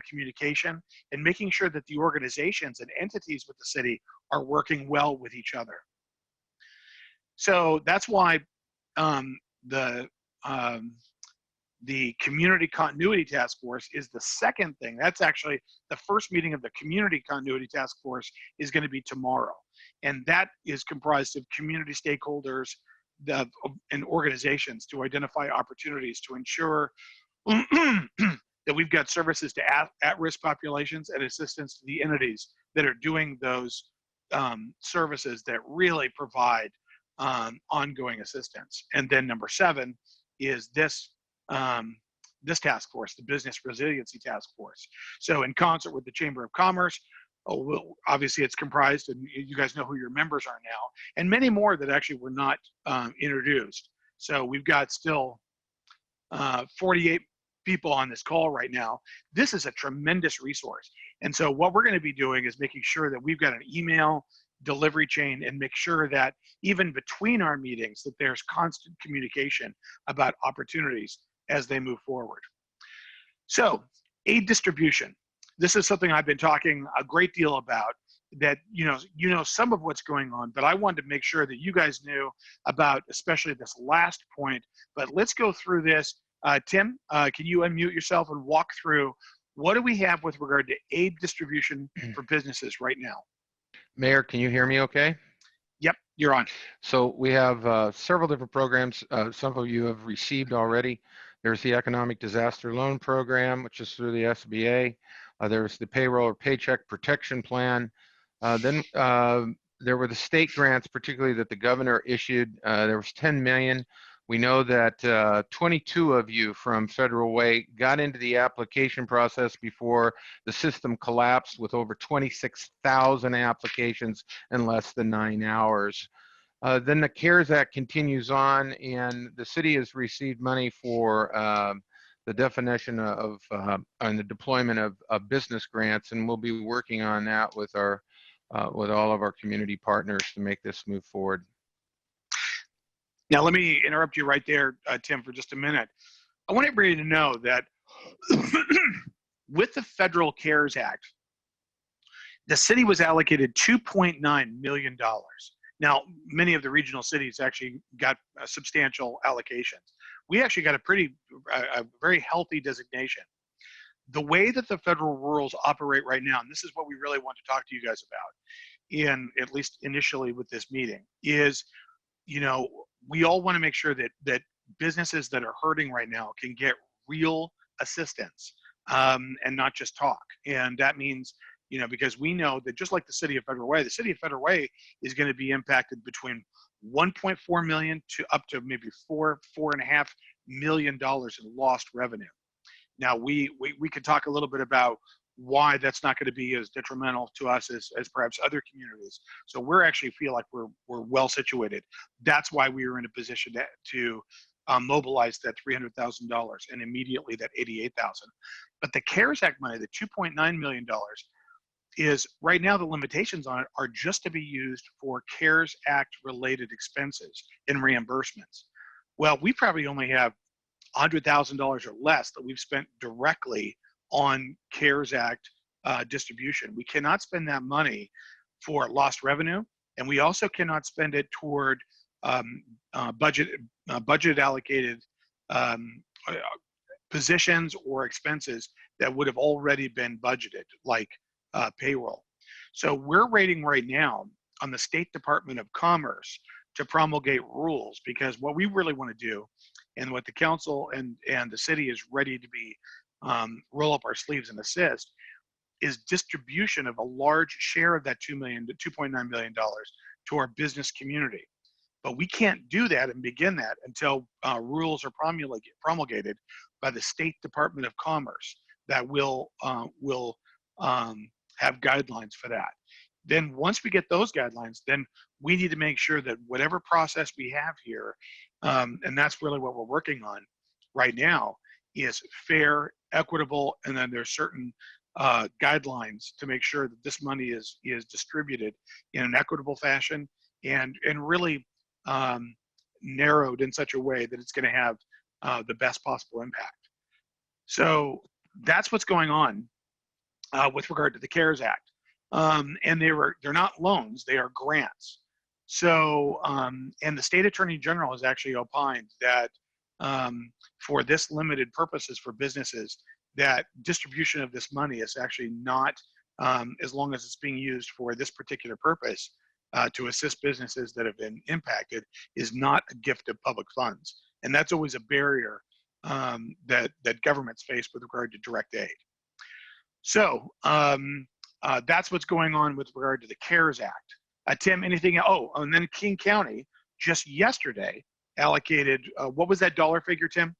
Speaker 2: communication, and making sure that the organizations and entities with the city are working well with each other. So that's why the Community Continuity Task Force is the second thing. That's actually the first meeting of the Community Continuity Task Force is going to be tomorrow. And that is comprised of community stakeholders and organizations to identify opportunities to ensure that we've got services to at-risk populations and assistance to the entities that are doing those services that really provide ongoing assistance. And then number 7 is this task force, the Business Resiliency Task Force. So in concert with the Chamber of Commerce, obviously it's comprised, and you guys know who your members are now, and many more that actually were not introduced. So we've got still 48 people on this call right now. This is a tremendous resource. And so what we're going to be doing is making sure that we've got an email delivery chain and make sure that even between our meetings that there's constant communication about opportunities as they move forward. So aid distribution. This is something I've been talking a great deal about, that you know some of what's going on, but I wanted to make sure that you guys knew about especially this last point. But let's go through this. Tim, can you unmute yourself and walk through what do we have with regard to aid distribution for businesses right now?
Speaker 5: Mayor, can you hear me okay?
Speaker 2: Yep, you're on.
Speaker 5: So we have several different programs. Some of you have received already. There's the Economic Disaster Loan Program, which is through the SBA. There's the Payroll or Paycheck Protection Plan. Then there were the state grants, particularly that the governor issued. There was 10 million. We know that 22 of you from Federal Way got into the application process before the system collapsed, with over 26,000 applications in less than 9 hours. Then the CARES Act continues on, and the city has received money for the definition of and the deployment of business grants, and we'll be working on that with our with all of our community partners to make this move forward.
Speaker 2: Now, let me interrupt you right there, Tim, for just a minute. I want everybody to know that with the Federal CARES Act, the city was allocated $2.9 million. Now, many of the regional cities actually got substantial allocations. We actually got a very healthy designation. The way that the federal rules operate right now, and this is what we really want to talk to you guys about, at least initially with this meeting, is, we all want to make sure that businesses that are hurting right now can get real assistance and not just talk. And that means, because we know that just like the city of Federal Way, the city of Federal Way is going to be impacted between 1.4 million to up to maybe $4.5 million in lost revenue. Now, we could talk a little bit about why that's not going to be as detrimental to us as perhaps other communities. So we're actually feel like we're well situated. That's why we were in a position to mobilize that $300,000 and immediately that $88,000. But the CARES Act money, the $2.9 million, is right now the limitations on it are just to be used for CARES Act related expenses and reimbursements. Well, we probably only have $100,000 or less that we've spent directly on CARES Act distribution. We cannot spend that money for lost revenue, and we also cannot spend it toward budget allocated positions or expenses that would have already been budgeted, like payroll. So we're waiting right now on the State Department of Commerce to promulgate rules, because what we really want to do, and what the council and the city is ready to be roll up our sleeves and assist is distribution of a large share of that $2.9 million to our business community. But we can't do that and begin that until rules are promulgated by the State Department of Commerce that will have guidelines for that. Then once we get those guidelines, then we need to make sure that whatever process we have here, and that's really what we're working on right now, is fair, equitable, and then there's certain guidelines to make sure that this money is distributed in an equitable fashion and really narrowed in such a way that it's going to have the best possible impact. So that's what's going on with regard to the CARES Act. And they're not loans, they are grants. So, and the state attorney general has actually opined that for this limited purposes for businesses, that distribution of this money is actually not, as long as it's being used for this particular purpose, to assist businesses that have been impacted, is not a gift of public funds. And that's always a barrier that governments face with regard to direct aid. So that's what's going on with regard to the CARES Act. Tim, anything? Oh, and then King County just yesterday allocated, what was that dollar figure, Tim?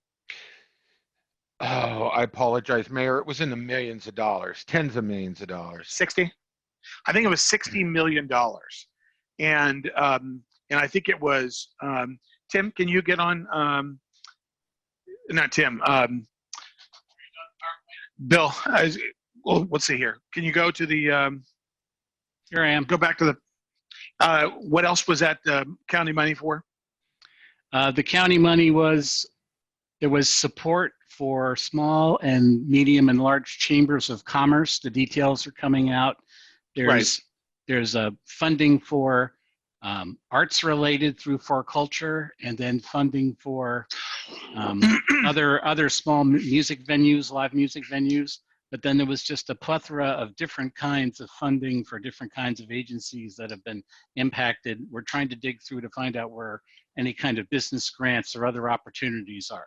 Speaker 5: Oh, I apologize, Mayor. It was in the millions of dollars, tens of millions of dollars.
Speaker 2: 60? I think it was $60 million. And I think it was, Tim, can you get on, not Tim, Bill, well, let's see here. Can you go to the,
Speaker 6: here I am.
Speaker 2: Go back to the, what else was that county money for?
Speaker 6: The county money there was support for small and medium and large chambers of commerce. The details are coming out. There's a funding for arts related through For Culture, and then funding for other small music venues, live music venues. But then there was just a plethora of different kinds of funding for different kinds of agencies that have been impacted. We're trying to dig through to find out where any kind of business grants or other opportunities are.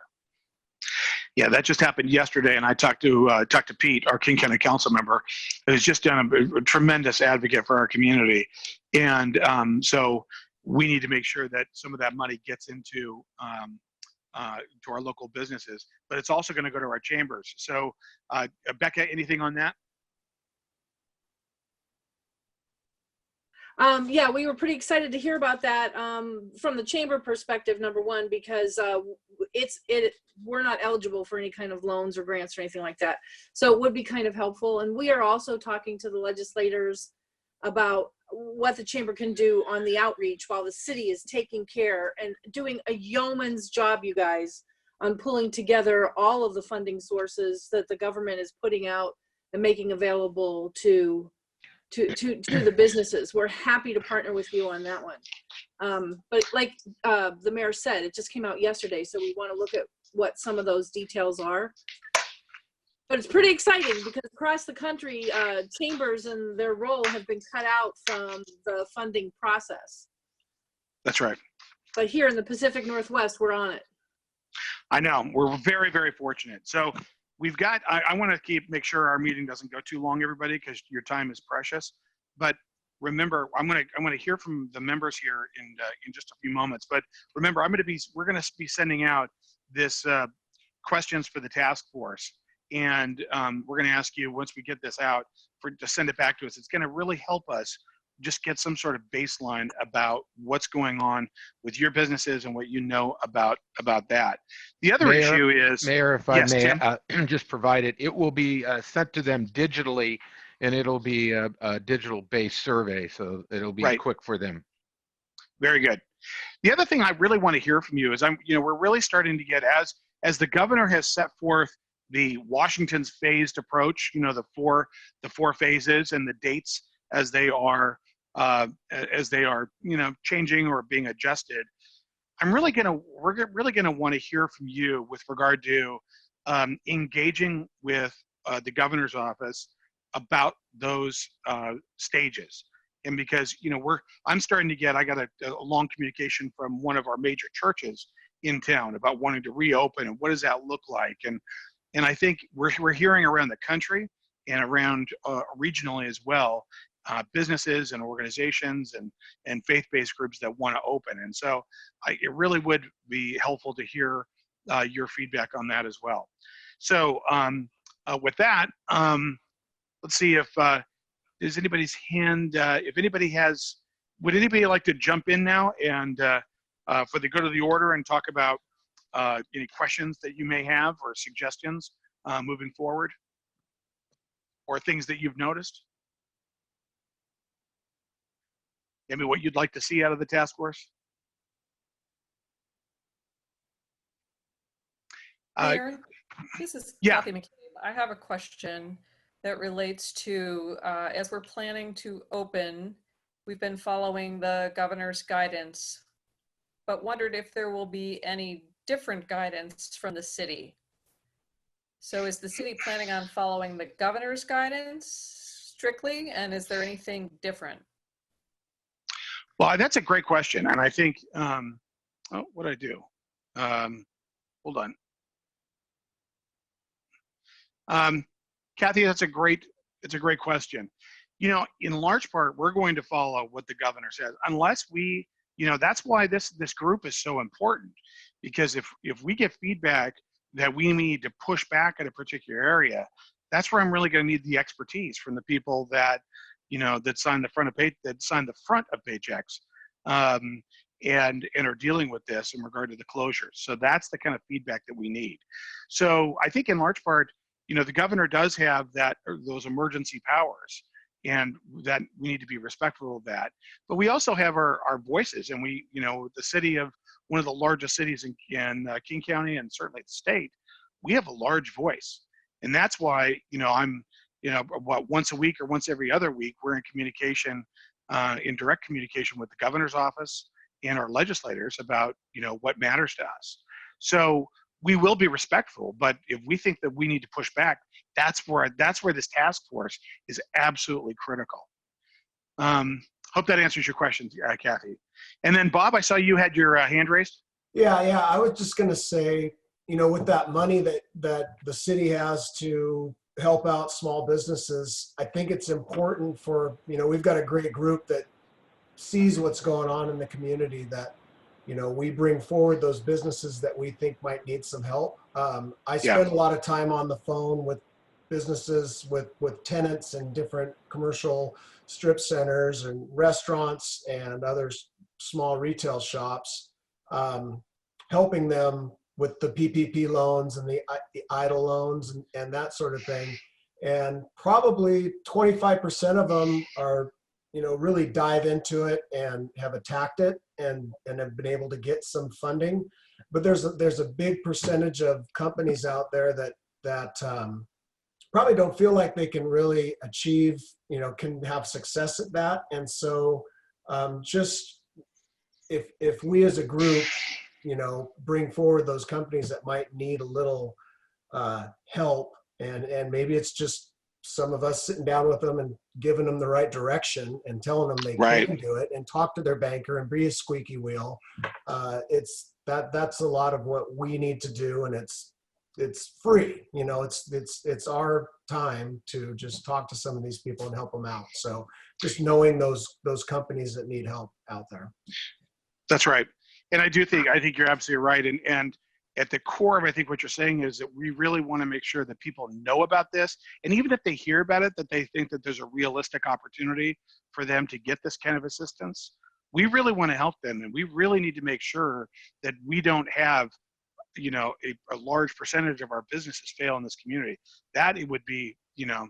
Speaker 2: Yeah, that just happened yesterday, and I talked to Pete, our King County Council member, who's just done a tremendous advocate for our community, and so we need to make sure that some of that money gets into to our local businesses, but it's also going to go to our chambers. So, Becca, anything on that?
Speaker 7: Yeah, we were pretty excited to hear about that from the chamber perspective, number one, because we're not eligible for any kind of loans or grants or anything like that. So it would be kind of helpful. And we are also talking to the legislators about what the chamber can do on the outreach while the city is taking care and doing a yeoman's job, you guys, on pulling together all of the funding sources that the government is putting out and making available to the businesses. We're happy to partner with you on that one. But like the mayor said, it just came out yesterday, so we want to look at what some of those details are. But it's pretty exciting because across the country, chambers and their role have been cut out from the funding process.
Speaker 2: That's right.
Speaker 7: But here in the Pacific Northwest, we're on it.
Speaker 2: I know, we're very, very fortunate. So we've got, I want to make sure our meeting doesn't go too long, everybody, because your time is precious. But remember, I'm going to hear from the members here in just a few moments. But remember, we're going to be sending out this questions for the task force, and we're going to ask you, once we get this out, to send it back to us. It's going to really help us just get some sort of baseline about what's going on with your businesses and what you know about that. The other issue is,
Speaker 5: Mayor, if
Speaker 2: yes,
Speaker 5: I may just provide it, it will be sent to them digitally, and it'll be a digital-based survey, so it'll be quick for them.
Speaker 2: Very good. The other thing I really want to hear from you is, we're really starting to get, as the governor has set forth the Washington's phased approach, the four phases and the dates as they are changing or being adjusted. We're really gonna want to hear from you with regard to engaging with the governor's office about those stages. And because I'm starting to get, I got a long communication from one of our major churches in town about wanting to reopen, and what does that look like? And I think we're hearing around the country and around regionally as well, businesses and organizations and faith-based groups that want to open. And so it really would be helpful to hear your feedback on that as well. So with that, let's see if there's anybody's hand. If anybody has, would anybody like to jump in now and for the good of the order and talk about any questions that you may have or suggestions moving forward, or things that you've noticed? Maybe what you'd like to see out of the task force?
Speaker 8: Mayor, this is Kathy McCabe. I have a question that relates to, as we're planning to open, we've been following the governor's guidance, but wondered if there will be any different guidance from the city. So is the city planning on following the governor's guidance strictly, and is there anything different?
Speaker 2: Well, that's a great question. And I think, oh, what'd I do? Hold on. Kathy, it's a great question. You know, in large part, we're going to follow what the governor says, unless we, you know, that's why this group is so important, because if we get feedback that we need to push back at a particular area, that's where I'm really going to need the expertise from the people that, you know, that sign the front of paychecks, and are dealing with this in regard to the closures. So that's the kind of feedback that we need. So I think in large part, you know, the governor does have those emergency powers, and that we need to be respectful of that. But we also have our voices, and we, you know, the city of one of the largest cities in King County and certainly the state, we have a large voice. And that's why, you know, I'm, you know, once a week or once every other week, we're in communication, in direct communication with the governor's office and our legislators about, you know, what matters to us. So we will be respectful, but if we think that we need to push back, that's where this task force is absolutely critical. Hope that answers your question, Kathy. And then Bob, I saw you had your hand raised.
Speaker 3: Yeah, I was just going to say, you know, with that money that the city has to help out small businesses, I think it's important for, you know, we've got a great group that sees what's going on in the community, that, you know, we bring forward those businesses that we think might need some help. I spend a lot of time on the phone with businesses, with tenants and different commercial strip centers and restaurants and other small retail shops, helping them with the PPP loans and the EIDL loans and that sort of thing. And probably 25% of them are, you know, really dive into it and have attacked it and have been able to get some funding. But there's a big percentage of companies out there that probably don't feel like they can really achieve, you know, can have success at that. And so just if we as a group, you know, bring forward those companies that might need a little help, and maybe it's just some of us sitting down with them and giving them the right direction and telling them they can do it, and talk to their banker and be a squeaky wheel. That's a lot of what we need to do, and it's free. You know, it's our time to just talk to some of these people and help them out. So just knowing those companies that need help out there.
Speaker 2: That's right. And I think you're absolutely right. And at the core of, I think what you're saying is that we really want to make sure that people know about this. And even if they hear about it, that they think that there's a realistic opportunity for them to get this kind of assistance. We really want to help them. And we really need to make sure that we don't have, you know, a large percentage of our businesses fail in this community. That it would be, you know,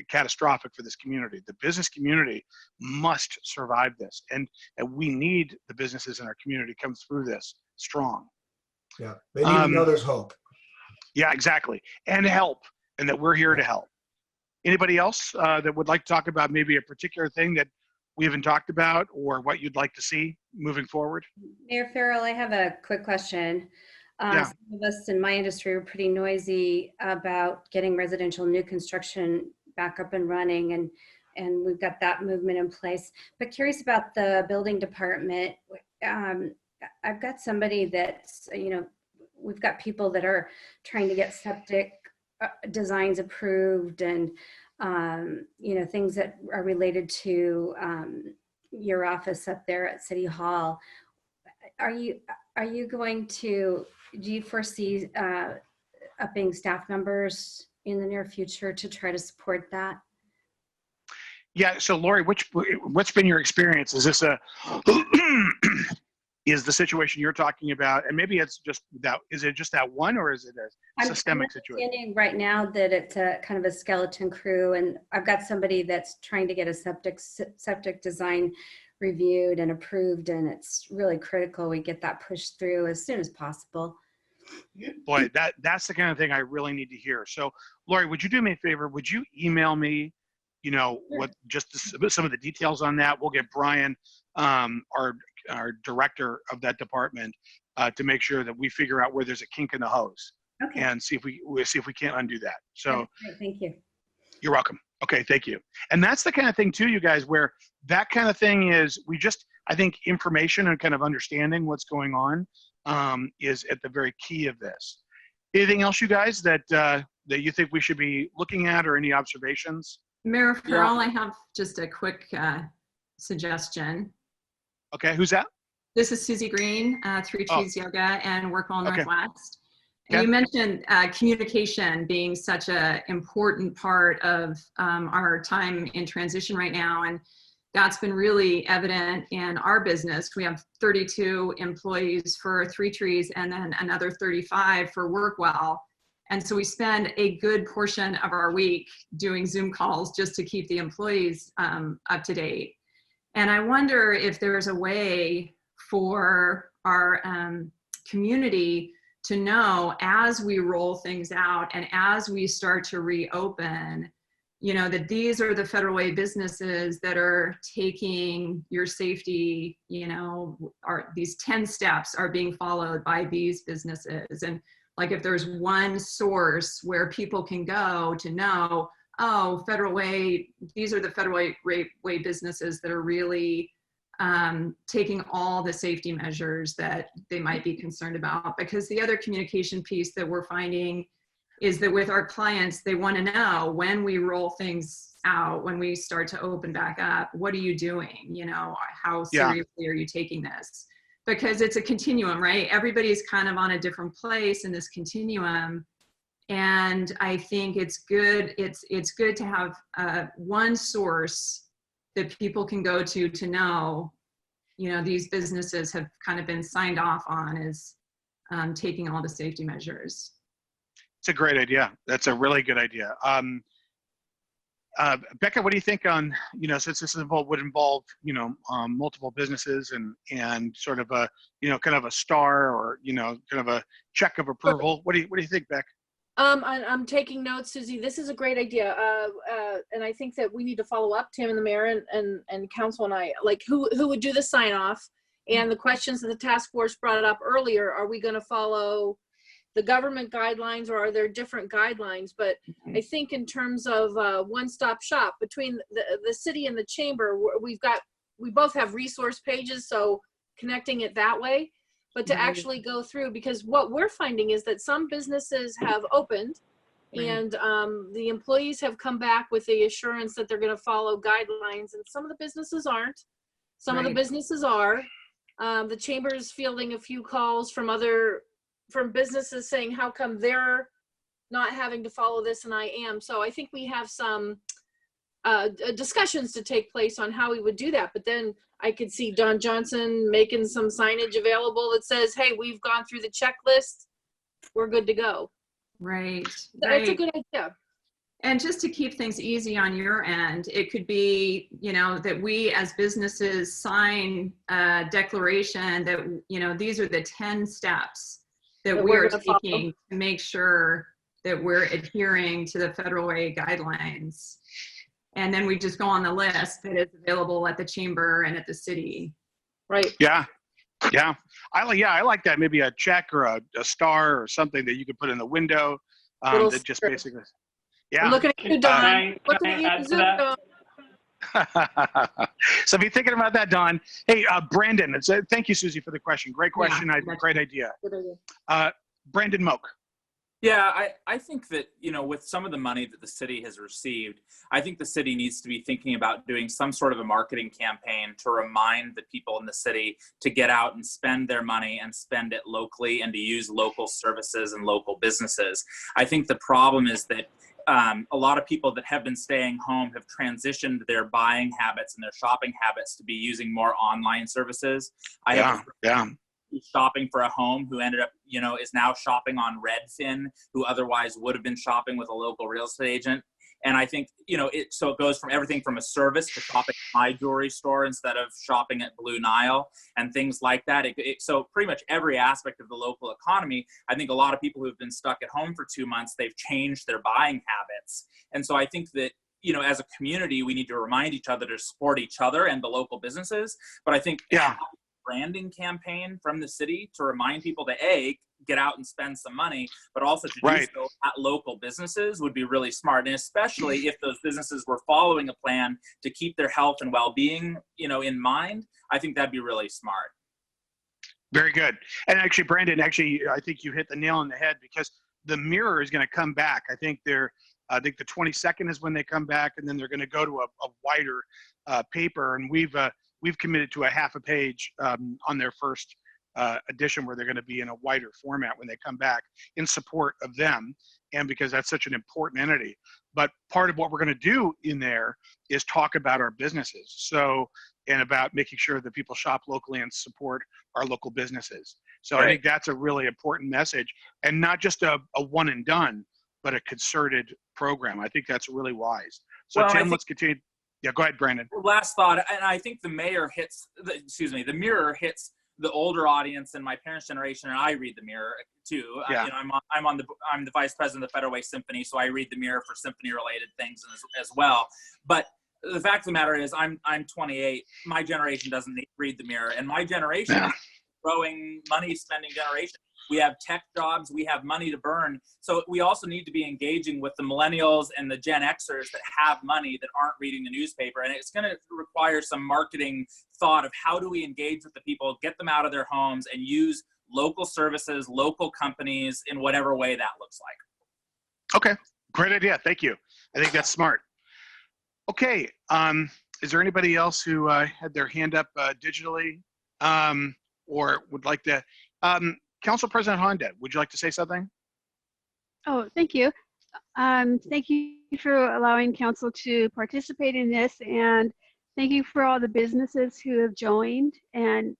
Speaker 2: catastrophic for this community. The business community must survive this, and we need the businesses in our community to come through this strong.
Speaker 3: Yeah, they need to know there's hope.
Speaker 2: Yeah, exactly, and help, and that we're here to help. Anybody else that would like to talk about maybe a particular thing that we haven't talked about, or what you'd like to see moving forward?
Speaker 16: Mayor Farrell, I have a quick question. Some of us in my industry are pretty noisy about getting residential new construction back up and running, and we've got that movement in place. But curious about the building department. I've got somebody that's, we've got people that are trying to get septic designs approved and, things that are related to your office up there at City Hall. Are you going to, do you foresee upping staff numbers in the near future to try to support that?
Speaker 2: Yeah. So Lori, what's been your experience? Is this is the situation you're talking about, and maybe it's just that, is it just that one, or is it a systemic situation?
Speaker 16: Right now that it's a kind of a skeleton crew, and I've got somebody that's trying to get a septic design reviewed and approved, and it's really critical we get that pushed through as soon as possible.
Speaker 2: Boy, that's the kind of thing I really need to hear. So Lori, would you do me a favor? Would you email me, what some of the details on that? We'll get Brian, our director of that department, to make sure that we figure out where there's a kink in the hose, and see if we can't undo that. So
Speaker 16: thank you.
Speaker 2: You're welcome. Okay, thank you. And that's the kind of thing too, you guys, where that kind of thing is, I think information and kind of understanding what's going on is at the very key of this. Anything else, you guys, that you think we should be looking at, or any observations?
Speaker 9: Mayor Farrell, I have just a quick suggestion.
Speaker 2: Okay, who's that?
Speaker 9: This is Susie Green, Three Trees Yoga and Workwell
Speaker 2: Okay.
Speaker 9: Northwest.
Speaker 2: Yeah.
Speaker 9: And you mentioned communication being such an important part of our time in transition right now. And that's been really evident in our business. We have 32 employees for Three Trees and then another 35 for Workwell. And so we spend a good portion of our week doing Zoom calls just to keep the employees up to date. And I wonder if there's a way for our community to know, as we roll things out and as we start to reopen, that these are the Federal Way businesses that are taking your safety, these 10 steps are being followed by these businesses. And like, if there's one source where people can go to know, oh, Federal Way, these are the Federal Way businesses that are really taking all the safety measures that they might be concerned about. Because the other communication piece that we're finding is that with our clients, they want to know, when we roll things out, when we start to open back up, what are you doing? How seriously are you taking this? Because it's a continuum, right? Everybody's kind of on a different place in this continuum. And I think it's good. It's good to have one source that people can go to know, these businesses have kind of been signed off on as taking all the safety measures.
Speaker 2: It's a great idea. That's a really good idea. Becca, what do you think on, since this would involve, multiple businesses and sort of a, kind of a star, or, kind of a check of approval? What do you think, Beck?
Speaker 7: I'm taking notes, Susie. This is a great idea. And I think that we need to follow up, Tim and the mayor and council and I, like who would do the sign off, and the questions that the task force brought up earlier. Are we going to follow the government guidelines, or are there different guidelines? But I think in terms of one-stop shop between the city and the chamber, we both have resource pages, so connecting it that way. But to actually go through, because what we're finding is that some businesses have opened, and the employees have come back with the assurance that they're going to follow guidelines, and some of the businesses aren't. Some of the businesses are. The chamber is fielding a few calls from businesses saying, how come they're not having to follow this and I am? So I think we have some discussions to take place on how we would do that. But then I could see Don Johnson making some signage available that says, hey, we've gone through the checklist, we're good to go.
Speaker 9: Right.
Speaker 7: That's a good idea.
Speaker 9: And just to keep things easy on your end, it could be, that we as businesses sign a declaration that, these are the 10 steps that we are taking to make sure that we're adhering to the Federal Way guidelines. And then we just go on the list that is available at the chamber and at the city.
Speaker 7: Right.
Speaker 2: Yeah. Yeah. I like that. Maybe a check or a star or something that you could put in the window. That just basically. Yeah.
Speaker 7: I'm looking at you, Don. Looking at you, Zoom, Don.
Speaker 2: So be thinking about that, Don. Hey, Brandon, thank you, Susie, for the question. Great question. Great idea.
Speaker 7: Good idea.
Speaker 2: Brandon Moak.
Speaker 10: Yeah, I think that, with some of the money that the city has received, I think the city needs to be thinking about doing some sort of a marketing campaign to remind the people in the city to get out and spend their money and spend it locally and to use local services and local businesses. I think the problem is that a lot of people that have been staying home have transitioned their buying habits and their shopping habits to be using more online services. I have shopping for a home who ended up, is now shopping on Redfin, who otherwise would have been shopping with a local real estate agent. And I think, so it goes from everything from a service to shopping at my jewelry store instead of shopping at Blue Nile and things like that. So pretty much every aspect of the local economy, I think a lot of people who've been stuck at home for 2 months, they've changed their buying habits. And so I think that, as a community, we need to remind each other to support each other and the local businesses. But I think branding campaign from the city to remind people to get out and spend some money, but also to do so at local businesses would be really smart. And especially if those businesses were following a plan to keep their health and well-being, in mind, I think that'd be really smart.
Speaker 2: Very good. And actually, Brandon, I think you hit the nail on the head, because the Mirror is going to come back. I think the 22nd is when they come back, and then they're going to go to a wider paper. And we've committed to a half a page on their first edition, where they're going to be in a wider format when they come back, in support of them, and because that's such an important entity. But part of what we're going to do in there is talk about our businesses, and about making sure that people shop locally and support our local businesses. So I think that's a really important message, and not just a one and done, but a concerted program. I think that's really wise. So Tim, let's continue. Yeah, go ahead, Brandon.
Speaker 10: Last thought, and I think the Mirror hits the older audience and my parents' generation, and I read the Mirror too.
Speaker 2: Yeah.
Speaker 10: I'm the vice president of the Federal Way Symphony, so I read the Mirror for symphony-related things as well. But the fact of the matter is, I'm 28. My generation doesn't read the Mirror, and my generation is a growing money-spending generation. We have tech jobs, we have money to burn. So we also need to be engaging with the millennials and the Gen Xers that have money that aren't reading the newspaper. And it's going to require some marketing thought of how do we engage with the people, get them out of their homes, and use local services, local companies in whatever way that looks like.
Speaker 2: Okay, great idea. Thank you. I think that's smart. Okay, is there anybody else who had their hand up digitally or would like to? Council President Honda, would you like to say something?
Speaker 4: Oh, thank you. Thank you for allowing council to participate in this, and thank you for all the businesses who have joined, and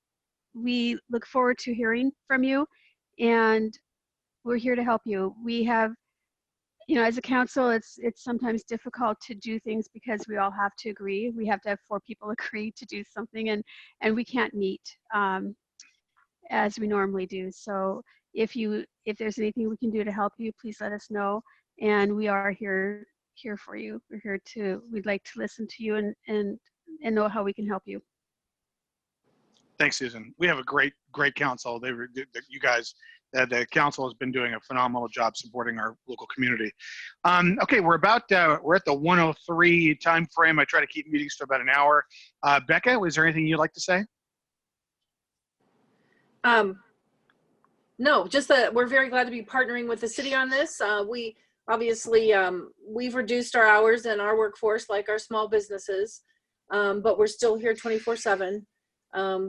Speaker 4: we look forward to hearing from you, and we're here to help you. We have, as a council, it's sometimes difficult to do things because we all have to agree. We have to have 4 people agree to do something, and we can't meet as we normally do. So if there's anything we can do to help you, please let us know. And we are here for you. We'd like to listen to you and know how we can help you.
Speaker 2: Thanks, Susan. We have a great council. You guys, the council has been doing a phenomenal job supporting our local community. Okay, we're at the 1:03 time frame. I try to keep meetings to about an hour. Becca, was there anything you'd like to say?
Speaker 7: No, just that we're very glad to be partnering with the city on this. We obviously, we've reduced our hours and our workforce like our small businesses, but we're still here 24/7.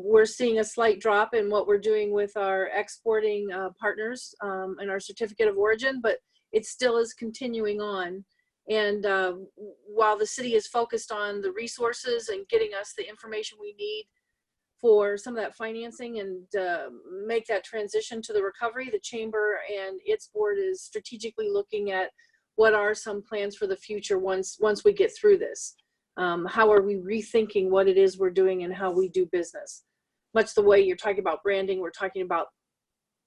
Speaker 7: We're seeing a slight drop in what we're doing with our exporting partners and our certificate of origin, but it still is continuing on. And while the city is focused on the resources and getting us the information we need for some of that financing and make that transition to the recovery, the chamber and its board is strategically looking at what are some plans for the future once we get through this. How are we rethinking what it is we're doing and how we do business? Much the way you're talking about branding, we're talking about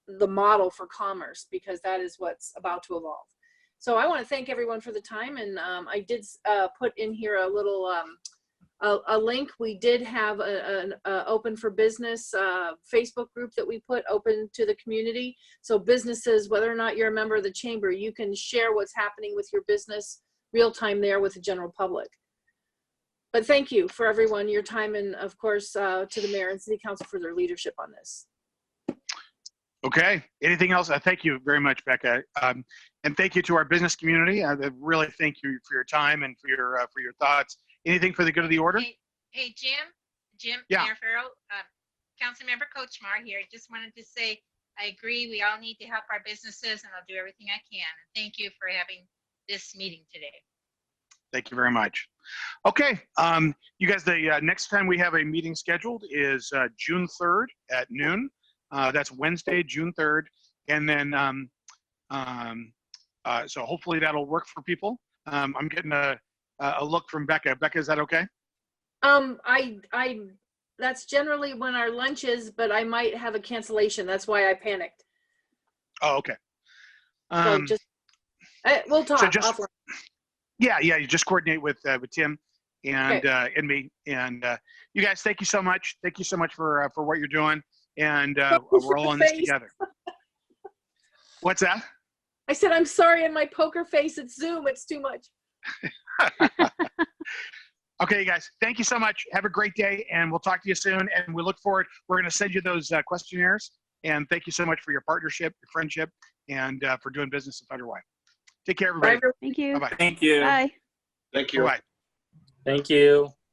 Speaker 7: the model for commerce, because that is what's about to evolve. So I want to thank everyone for the time, and I did put in here a little a link. We did have an open for business Facebook group that we put open to the community. So businesses, whether or not you're a member of the chamber, you can share what's happening with your business real time there with the general public. But thank you for everyone, your time, and of course to the mayor and city council for their leadership on this.
Speaker 2: Okay. Anything else? Thank you very much, Becca. And thank you to our business community. I really thank you for your time and for your thoughts. Anything for the good of the order?
Speaker 11: Hey, Jim,
Speaker 2: Yeah.
Speaker 11: Mayor Farrell, Councilmember Kochmar here. Just wanted to say, I agree. We all need to help our businesses, and I'll do everything I can. And thank you for having this meeting today.
Speaker 2: Thank you very much. Okay, you guys, the next time we have a meeting scheduled is June 3rd at noon. That's Wednesday, June 3rd. And then, so hopefully that'll work for people. I'm getting a look from Becca. Becca, is that okay?
Speaker 7: That's generally when our lunch is, but I might have a cancellation. That's why I panicked.
Speaker 2: Oh, okay.
Speaker 7: So just, we'll talk offline.
Speaker 2: Yeah, you just coordinate with Tim and
Speaker 7: Okay.
Speaker 2: and me, and you guys. Thank you so much. Thank you so much for what you're doing, and we're all in this together. What's that?
Speaker 7: I said, I'm sorry, in my poker face, it's Zoom. It's too much.
Speaker 2: Okay, you guys. Thank you so much. Have a great day, and we'll talk to you soon. And we look forward. We're going to send you those questionnaires. And thank you so much for your partnership, your friendship, and for doing business in Federal Way. Take care, everybody.
Speaker 4: Thank you.
Speaker 2: Bye-bye.
Speaker 10: Thank you.
Speaker 4: Bye.
Speaker 15: Thank you.
Speaker 2: Bye-bye.
Speaker 10: Thank you.